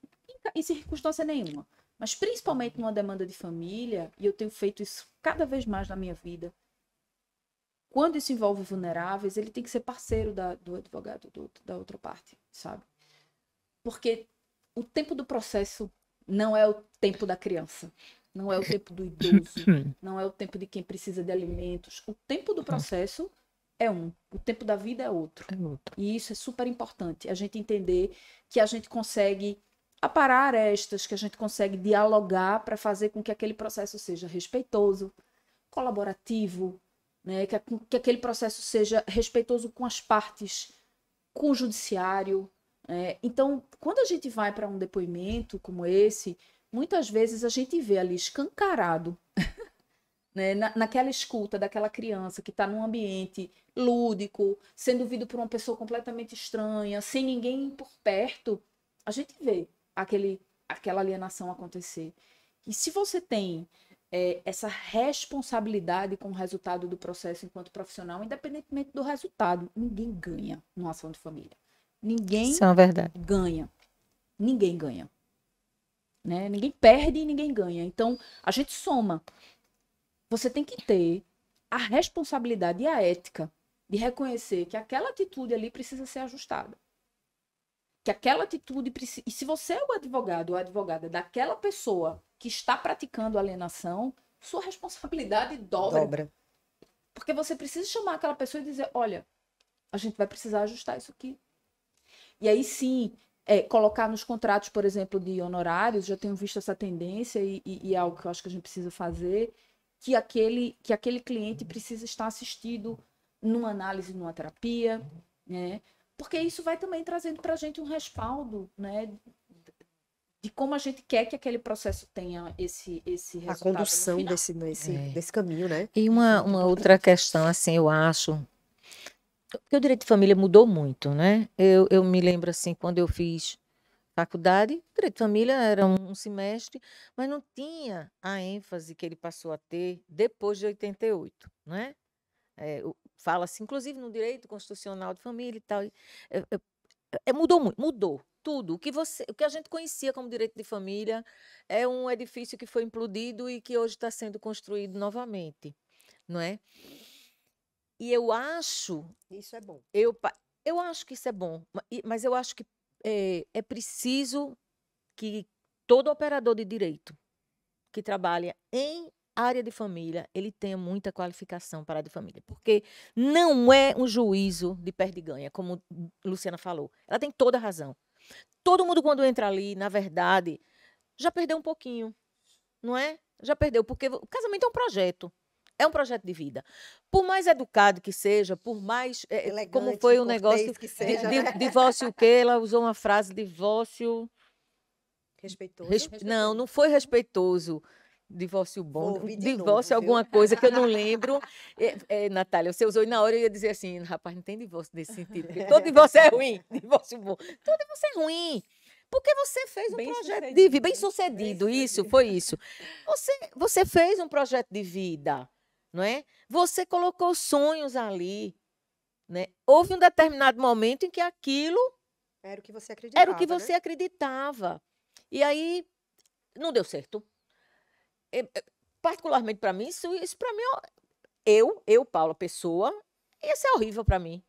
S3: em circunstância nenhuma, mas principalmente numa demanda de família, e eu tenho feito isso cada vez mais na minha vida, quando isso envolve vulneráveis, ele tem que ser parceiro do advogado da outra parte, sabe? Porque o tempo do processo não é o tempo da criança, não é o tempo do idoso, não é o tempo de quem precisa de alimentos. O tempo do processo é o tempo da vida é outro. E isso é super importante, a gente entender que a gente consegue aparar arestas, que a gente consegue dialogar para fazer com que aquele processo seja respeitoso, colaborativo, né? Que aquele processo seja respeitoso com as partes, com o judiciário. Então, quando a gente vai para um depoimento como esse, muitas vezes a gente vê ali escancarado, né? Naquela escuta daquela criança que está num ambiente lúdico, sendo ouvido por uma pessoa completamente estranha, sem ninguém por perto, a gente vê aquela alienação acontecer. E se você tem essa responsabilidade com o resultado do processo enquanto profissional, independentemente do resultado, ninguém ganha numa ação de família. Ninguém
S2: Isso é uma verdade.
S3: ganha. Ninguém ganha. Né? Ninguém perde e ninguém ganha. Então, a gente soma. Você tem que ter a responsabilidade e a ética de reconhecer que aquela atitude ali precisa ser ajustada. Que aquela atitude precisa... E se você é o advogado ou a advogada daquela pessoa que está praticando alienação, sua responsabilidade dobra. Porque você precisa chamar aquela pessoa e dizer, olha, a gente vai precisar ajustar isso aqui. E aí sim, colocar nos contratos, por exemplo, de honorários, já tenho visto essa tendência e é algo que eu acho que a gente precisa fazer, que aquele cliente precisa estar assistido numa análise, numa terapia, né? Porque isso vai também trazendo para a gente um respaldo, né, de como a gente quer que aquele processo tenha esse resultado. A
S1: condução desse caminho, né?
S2: E uma outra questão, assim, eu acho, porque o direito de família mudou muito, né? Eu me lembro, assim, quando eu fiz faculdade, direito de família era um semestre, mas não tinha a ênfase que ele passou a ter depois de 88, não é? Fala-se, inclusive, no direito constitucional de família e tal. Mudou muito, mudou tudo. O que a gente conhecia como direito de família é um edifício que foi implodido e que hoje está sendo construído novamente, não é? E eu acho.
S1: Isso é bom.
S2: Eu acho que isso é bom, mas eu acho que é preciso que todo operador de direito que trabalha em área de família, ele tenha muita qualificação para a área de família, porque não é um juízo de perde e ganha, como Luciana falou. Ela tem toda a razão. Todo mundo, quando entra ali, na verdade, já perdeu um pouquinho, não é? Já perdeu, porque o casamento é um projeto. É um projeto de vida. Por mais educado que seja, por mais...
S1: Elegante,
S2: como foi o negócio...
S1: que seja,
S2: divórcio o quê? Ela usou uma frase, divórcio...
S1: Respeitoso.
S2: Não foi respeitoso. Divórcio bom. Divórcio
S1: novo,
S2: alguma coisa que eu não lembro. Natália, você usou e na hora eu ia dizer assim, rapaz, não tem divórcio nesse sentido, porque todo divórcio é ruim. Divórcio bom. Todo divórcio é ruim. Porque você fez um projeto de vida. Bem sucedido, isso, foi isso. Você fez um projeto de vida, não é? Você colocou sonhos ali, né? Houve um determinado momento em que aquilo
S1: era o que você acreditava.
S2: Era o que você acreditava. E aí não deu certo. Particularmente para mim, isso para mim, Paula, pessoa, isso é horrível para mim.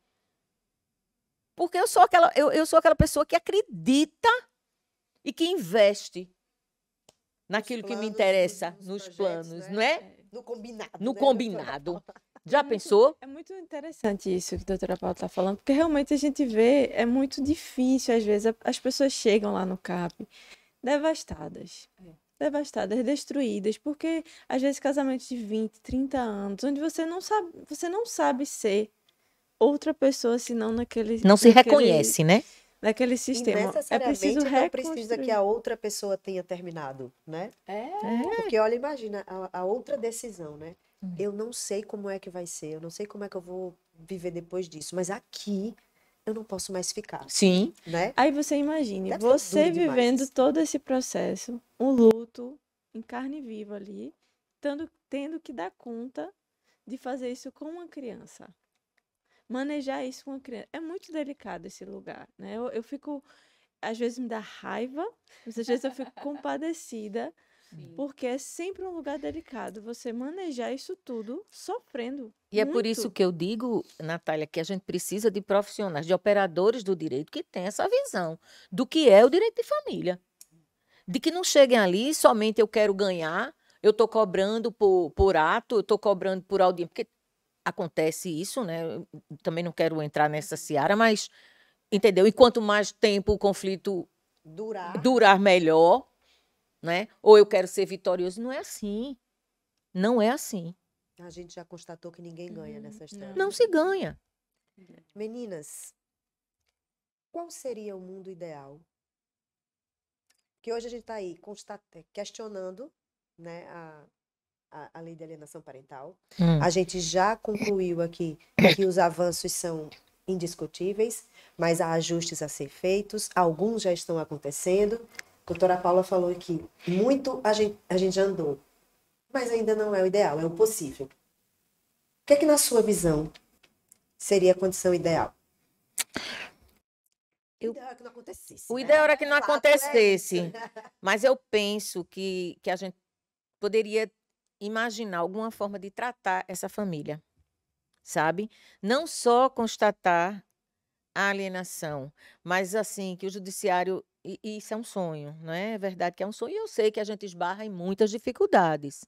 S2: Porque eu sou aquela pessoa que acredita e que investe naquilo que me interessa, nos planos, não é?
S1: No combinado.
S2: No combinado. Já pensou?
S4: É muito interessante isso que a doutora Paula está falando, porque realmente a gente vê, é muito difícil, às vezes, as pessoas chegam lá no CAP devastadas. Devastadas, destruídas, porque às vezes casamentos de 20, 30 anos, onde você não sabe ser outra pessoa senão naquele...
S2: Não se reconhece, né?
S4: Naquele sistema.
S1: É preciso não precisa que a outra pessoa tenha terminado, né? Porque, olha, imagina a outra decisão, né? Eu não sei como é que vai ser, eu não sei como é que eu vou viver depois disso, mas aqui eu não posso mais ficar.
S2: Sim.
S1: Né?
S4: Aí você imagine, você vivendo todo esse processo, um luto em carne viva ali, tendo que dar conta de fazer isso com uma criança. Manejar isso com uma criança. É muito delicado esse lugar, né? Eu fico... Às vezes me dá raiva, mas às vezes eu fico compadecida, porque é sempre um lugar delicado você manejar isso tudo sofrendo.
S2: E é por isso que eu digo, Natália, que a gente precisa de profissionais, de operadores do direito que tenham essa visão do que é o direito de família. De que não cheguem ali somente eu quero ganhar, eu estou cobrando por ato, eu estou cobrando por audiência, porque acontece isso, né? Eu também não quero entrar nessa seara, mas, entendeu? E quanto mais tempo o conflito durar melhor, né? Ou eu quero ser vitorioso. Não é assim. Não é assim.
S1: A gente já constatou que ninguém ganha nessa história.
S2: Não se ganha.
S1: Meninas, qual seria o mundo ideal? Que hoje a gente está aí questionando, né, a lei de alienação parental. A gente já concluiu aqui que os avanços são indiscutíveis, mas há ajustes a ser feitos, alguns já estão acontecendo. A doutora Paula falou que muito a gente já andou, mas ainda não é o ideal, é o possível. O que é que, na sua visão, seria a condição ideal? O ideal é que não acontecesse.
S2: O ideal era que não acontecesse. Mas eu penso que a gente poderia imaginar alguma forma de tratar essa família, sabe? Não só constatar a alienação, mas assim, que o judiciário... E isso é um sonho, não é? É verdade que é um sonho. E eu sei que a gente esbarra em muitas dificuldades.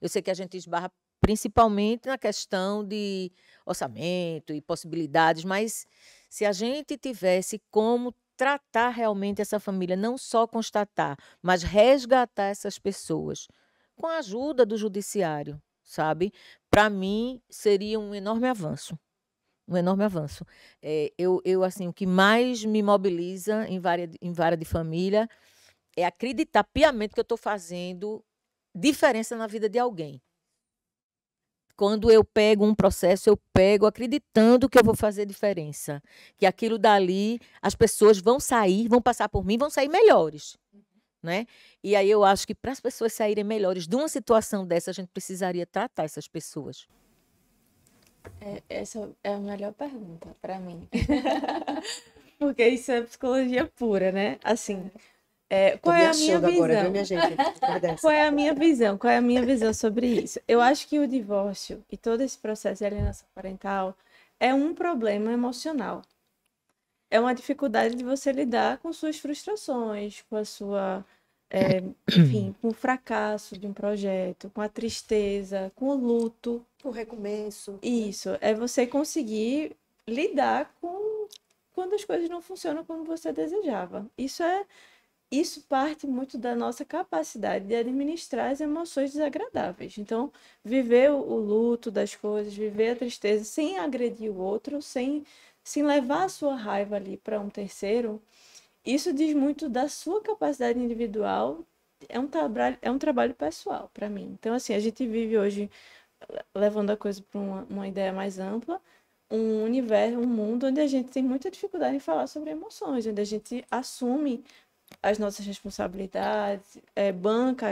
S2: Eu sei que a gente esbarra principalmente na questão de orçamento e possibilidades, mas se a gente tivesse como tratar realmente essa família, não só constatar, mas resgatar essas pessoas, com a ajuda do judiciário, sabe? Para mim, seria um enorme avanço. Um enorme avanço. Assim, o que mais me mobiliza em vara de família é acreditar piamente que eu estou fazendo diferença na vida de alguém. quando eu pego um processo, eu pego acreditando que eu vou fazer diferença. Que aquilo dali, as pessoas vão sair, vão passar por mim, vão sair melhores. Né? E aí eu acho que para as pessoas saírem melhores de uma situação dessa, a gente precisaria tratar essas pessoas.
S4: Essa é a melhor pergunta para mim. Porque isso é psicologia pura, né? Assim,
S1: Tô
S4: qual
S1: me
S4: é a minha
S1: achando agora, viu,
S4: visão?
S1: minha gente? Depois dessa.
S4: Qual é a minha visão? Qual é a minha visão sobre isso? Eu acho que o divórcio e todo esse processo de alienação parental é um problema emocional. É uma dificuldade de você lidar com suas frustrações, com a sua, enfim, com o fracasso de um projeto, com a tristeza, com o luto.
S1: O recomeço.
S4: Isso, é você conseguir lidar com quando as coisas não funcionam como você desejava. Isso parte muito da nossa capacidade de administrar as emoções desagradáveis. Então, viver o luto das coisas, viver a tristeza sem agredir o outro, sem levar a sua raiva ali para um terceiro, isso diz muito da sua capacidade individual. É um trabalho pessoal para mim. Então, assim, a gente vive hoje, levando a coisa para uma ideia mais ampla, um universo, um mundo onde a gente tem muita dificuldade em falar sobre emoções, onde a gente assume as nossas responsabilidades, banca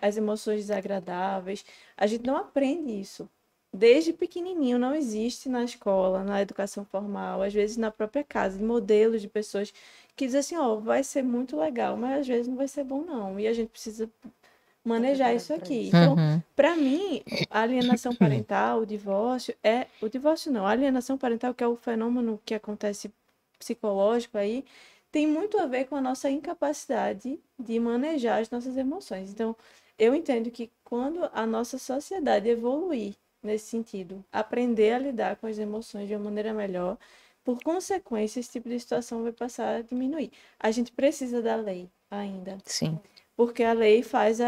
S4: as emoções desagradáveis. A gente não aprende isso. Desde pequenininho, não existe na escola, na educação formal, às vezes na própria casa, de modelos de pessoas que dizem assim, ó, vai ser muito legal, mas às vezes não vai ser bom não, e a gente precisa manejar isso aqui. Então, para mim, a alienação parental, o divórcio não, a alienação parental, que é o fenômeno que acontece psicológico aí, tem muito a ver com a nossa incapacidade de manejar as nossas emoções. Então, eu entendo que quando a nossa sociedade evoluir nesse sentido, aprender a lidar com as emoções de uma maneira melhor, por consequência, esse tipo de situação vai passar a diminuir. A gente precisa da lei ainda.
S2: Sim.
S4: Porque a lei faz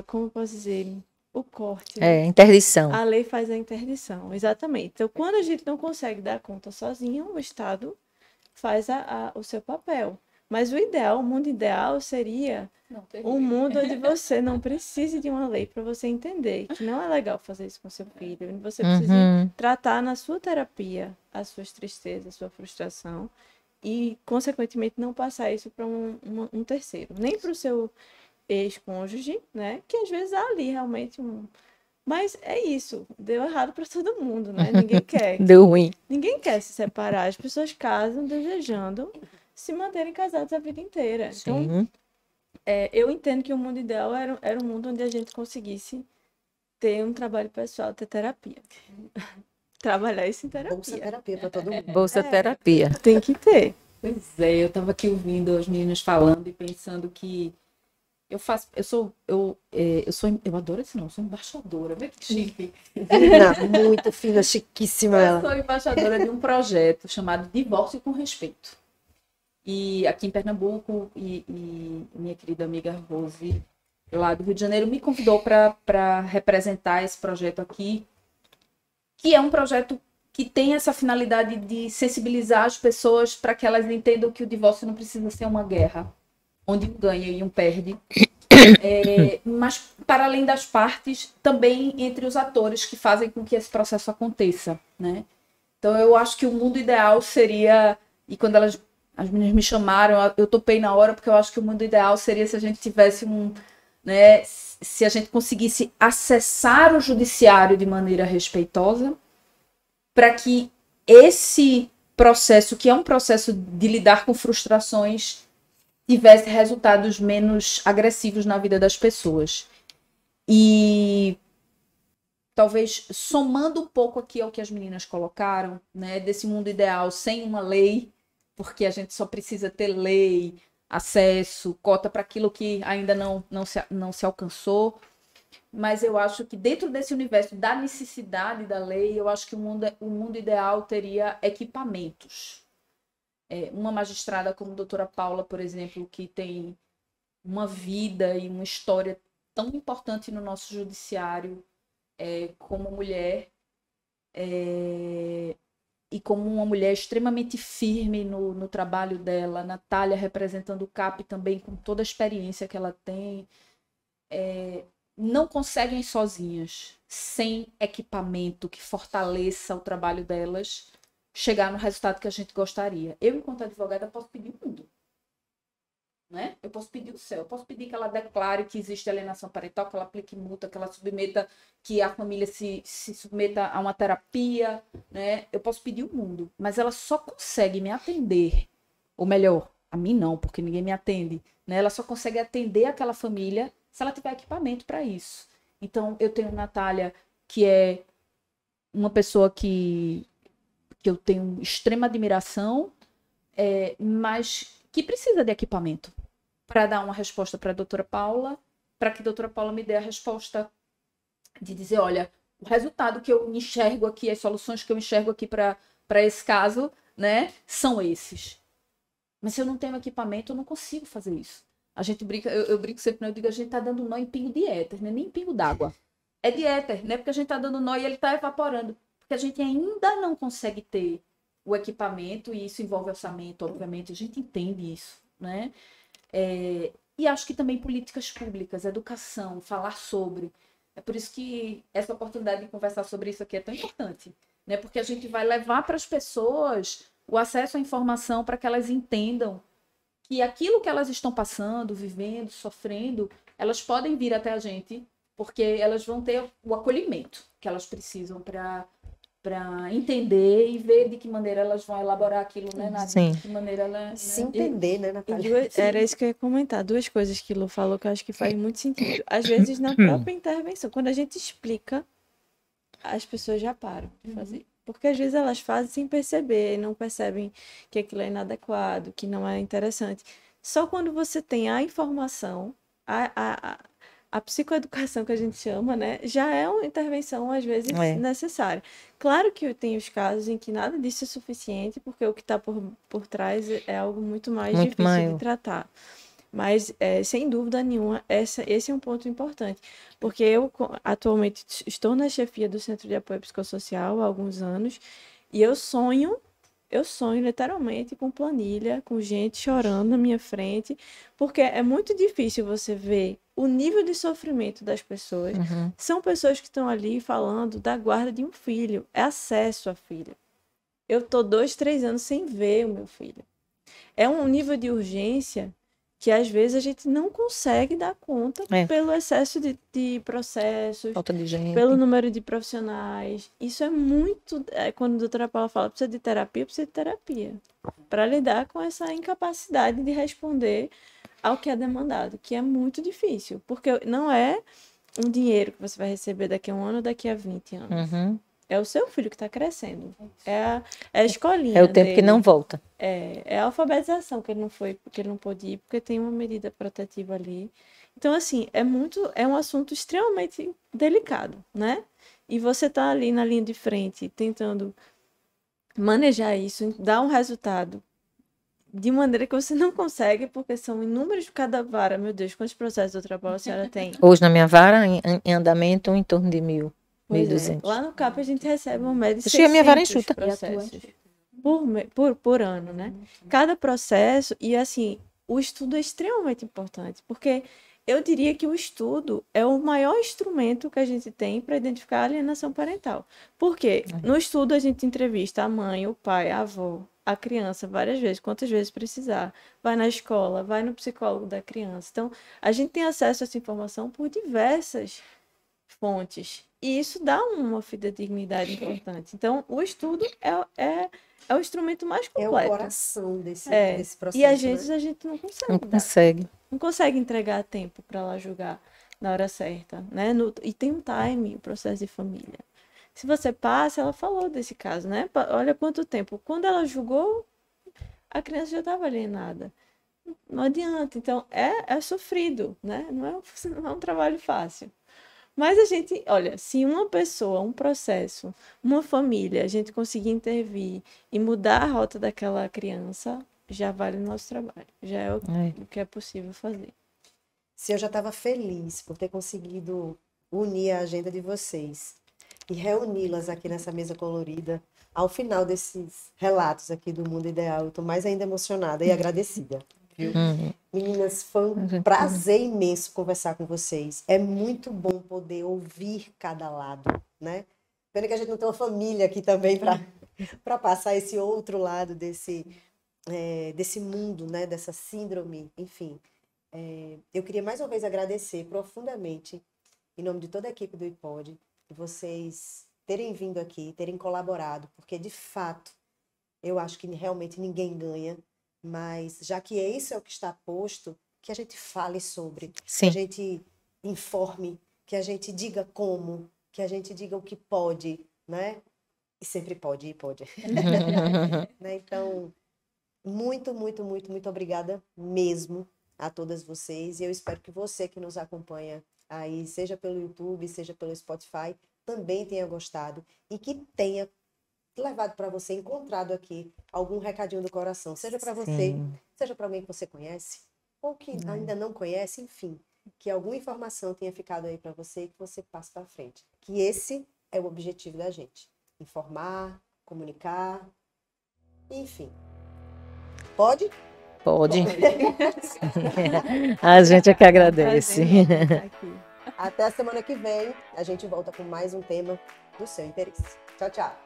S4: como eu posso dizer, o corte.
S2: Interdição.
S4: A lei faz a interdição, exatamente. Então, quando a gente não consegue dar conta sozinho, o Estado faz o seu papel. Mas o mundo ideal seria um mundo onde você não precise de uma lei para você entender que não é legal fazer isso com seu filho. Onde você precisa tratar na sua terapia as suas tristezas, a sua frustração e, consequentemente, não passar isso para um terceiro. Nem para o seu ex-cônjuge, né? Que às vezes há ali realmente Mas é isso, deu errado para todo mundo, né? Ninguém quer.
S2: Deu ruim.
S4: Ninguém quer se separar. As pessoas casam desejando se manterem casados a vida inteira. Então, eu entendo que o mundo ideal era um mundo onde a gente conseguisse ter um trabalho pessoal, ter terapia. Trabalhar isso em terapia.
S1: Bolsa terapia para todo mundo.
S2: Bolsa terapia.
S4: Tem que ter.
S3: Pois é, eu estava aqui ouvindo as meninas falando e pensando que eu adoro esse nome, eu sou embaixadora, vê que chique.
S1: Não, muito fina, chiquíssima
S3: Eu
S1: ela.
S3: sou embaixadora de um projeto chamado Divórcio com Respeito. E aqui em Pernambuco, e minha querida amiga Rose, lá do Rio de Janeiro, me convidou para representar esse projeto aqui, que é um projeto que tem essa finalidade de sensibilizar as pessoas para que elas entendam que o divórcio não precisa ser uma guerra, onde um ganha e um perde. Mas, para além das partes, também entre os atores que fazem com que esse processo aconteça, né? Então, eu acho que o mundo ideal seria... E quando as meninas me chamaram, eu topei na hora, porque eu acho que o mundo ideal seria se a gente tivesse né, se a gente conseguisse acessar o judiciário de maneira respeitosa, para que esse processo, que é um processo de lidar com frustrações, tivesse resultados menos agressivos na vida das pessoas. E talvez somando um pouco aqui ao que as meninas colocaram, né, desse mundo ideal sem uma lei, porque a gente só precisa ter lei, acesso, cota para aquilo que ainda não se alcançou. Mas eu acho que dentro desse universo da necessidade da lei, eu acho que o mundo ideal teria equipamentos. Uma magistrada como a doutora Paula, por exemplo, que tem uma vida e uma história tão importante no nosso judiciário como mulher, e como uma mulher extremamente firme no trabalho dela, Natália representando o CAP também com toda a experiência que ela tem. não conseguem sozinhas, sem equipamento que fortaleça o trabalho delas, chegar no resultado que a gente gostaria. Eu, enquanto advogada, posso pedir o mundo. Né? Eu posso pedir o céu, eu posso pedir que ela declare que existe alienação parental, que ela aplique multa, que ela submeta, que a família se submeta a uma terapia, né? Eu posso pedir o mundo, mas ela só consegue me atender, ou melhor, a mim não, porque ninguém me atende, né? Ela só consegue atender aquela família se ela tiver equipamento para isso. Então, eu tenho Natália, que é uma pessoa que eu tenho extrema admiração, mas que precisa de equipamento para dar uma resposta para a doutora Paula, para que a doutora Paula me dê a resposta de dizer, olha, o resultado que eu enxergo aqui, as soluções que eu enxergo aqui para esse caso, né, são esses. Mas se eu não tenho equipamento, eu não consigo fazer isso. A gente brinca, eu brinco sempre, né, eu digo, a gente tá dando nó em pingo de éter, né, nem em pingo d'água. É de éter, né, porque a gente tá dando nó e ele tá evaporando. Porque a gente ainda não consegue ter o equipamento, e isso envolve orçamento, obviamente, a gente entende isso, né? E acho que também políticas públicas, educação, falar sobre. É por isso que essa oportunidade de conversar sobre isso aqui é tão importante, né? Porque a gente vai levar para as pessoas o acesso à informação para que elas entendam que aquilo que elas estão passando, vivendo, sofrendo, elas podem vir até a gente, porque elas vão ter o acolhimento que elas precisam para entender e ver de que maneira elas vão elaborar aquilo, né, Nath?
S2: Sim.
S3: De que maneira ela...
S1: Se entender, né,
S4: E
S1: Natália?
S4: era isso que eu ia comentar. Duas coisas que Lu falou que eu acho que faz muito sentido. Às vezes, na própria intervenção, quando a gente explica, as pessoas já param de fazer. Porque às vezes elas fazem sem perceber, não percebem que aquilo é inadequado, que não é interessante. Só quando você tem a informação, a psicoeducação que a gente chama, né, já é uma intervenção, às vezes, necessária. Claro que tem os casos em que nada disso é suficiente, porque o que está por trás é algo muito mais difícil
S2: maior
S4: de tratar. Mas, sem dúvida nenhuma, esse é um ponto importante. Porque eu, atualmente, estou na chefia do Centro de Apoio Psicossocial há alguns anos, e eu sonho literalmente com planilha, com gente chorando na minha frente, porque é muito difícil você ver o nível de sofrimento das pessoas. São pessoas que estão ali falando da guarda de um filho, é acesso a filho. Eu estou 2, 3 anos sem ver o meu filho. É um nível de urgência que às vezes a gente não consegue dar conta pelo excesso de processos,
S2: falta de gente,
S4: pelo número de profissionais. Isso é muito... quando a doutora Paula fala precisa de terapia, para lidar com essa incapacidade de responder ao que é demandado, que é muito difícil, porque não é um dinheiro que você vai receber daqui a 1 ano ou daqui a 20 anos. É o seu filho que está crescendo. É a escolinha
S2: é o tempo
S4: dele.
S2: que não volta.
S4: É a alfabetização que ele não foi, porque ele não pôde ir, porque tem uma medida protetiva ali. Então, assim, é um assunto extremamente delicado, né? E você tá ali na linha de frente, tentando manejar isso, dar um resultado de maneira que você não consegue, porque são inúmeros de cada vara. Meu Deus, quantos processos de trabalho a senhora tem?
S2: Hoje, na minha vara, em andamento, em torno de 1.000,
S4: Pois
S2: 1.200.
S4: Lá no CAP a gente recebe uma média de
S2: Achei a minha vara
S4: 600
S2: enxuta.
S4: processos por ano, né? Cada processo, e assim, o estudo é extremamente importante, porque eu diria que o estudo é o maior instrumento que a gente tem para identificar a alienação parental. Por quê? No estudo a gente entrevista a mãe, o pai, a avó, a criança várias vezes, quantas vezes precisar. Vai na escola, vai no psicólogo da criança. Então, a gente tem acesso a essa informação por diversas fontes. E isso dá uma fidedignidade importante. Então, o estudo é o instrumento mais completo.
S1: É o coração desse processo.
S4: E às vezes a gente não consegue.
S2: Não consegue.
S4: Não consegue entregar a tempo para lá julgar na hora certa, né? E tem um time, o processo de família. Se você passa, ela falou desse caso, né? Olha quanto tempo. Quando ela julgou, a criança já estava alienada. Não adianta. Então, é sofrido, né? Não é um trabalho fácil. Mas a gente, olha, se uma pessoa, um processo, uma família, a gente conseguir intervir e mudar a rota daquela criança, já vale o nosso trabalho. Já é o que é possível fazer.
S1: Se eu já estava feliz por ter conseguido unir a agenda de vocês e reuni-las aqui nessa mesa colorida, ao final desses relatos aqui do Mundo Ideal, eu estou mais ainda emocionada e agradecida. Viu? Meninas, foi um prazer imenso conversar com vocês. É muito bom poder ouvir cada lado, né? Pena que a gente não tem uma família aqui também para passar esse outro lado desse mundo, né? Dessa síndrome, enfim. Eu queria mais uma vez agradecer profundamente, em nome de toda a equipe do iPod, vocês terem vindo aqui, terem colaborado, porque de fato eu acho que realmente ninguém ganha, mas já que isso é o que está posto, que a gente fale sobre, que a gente informe, que a gente diga como, que a gente diga o que pode, né? E sempre pode. Né? Então, muito, muito, muito, muito obrigada mesmo a todas vocês. E eu espero que você que nos acompanha aí, seja pelo YouTube, seja pelo Spotify, também tenha gostado e que tenha levado para você, encontrado aqui algum recadinho do coração, seja para você, seja para alguém que você conhece, ou que ainda não conhece, enfim, que alguma informação tenha ficado aí para você e que você passe para frente. Que esse é o objetivo da gente. Informar, comunicar, enfim. Pode?
S2: Pode. A gente é que agradece.
S1: Até a semana que vem, a gente volta com mais um tema do seu interesse. Tchau, tchau.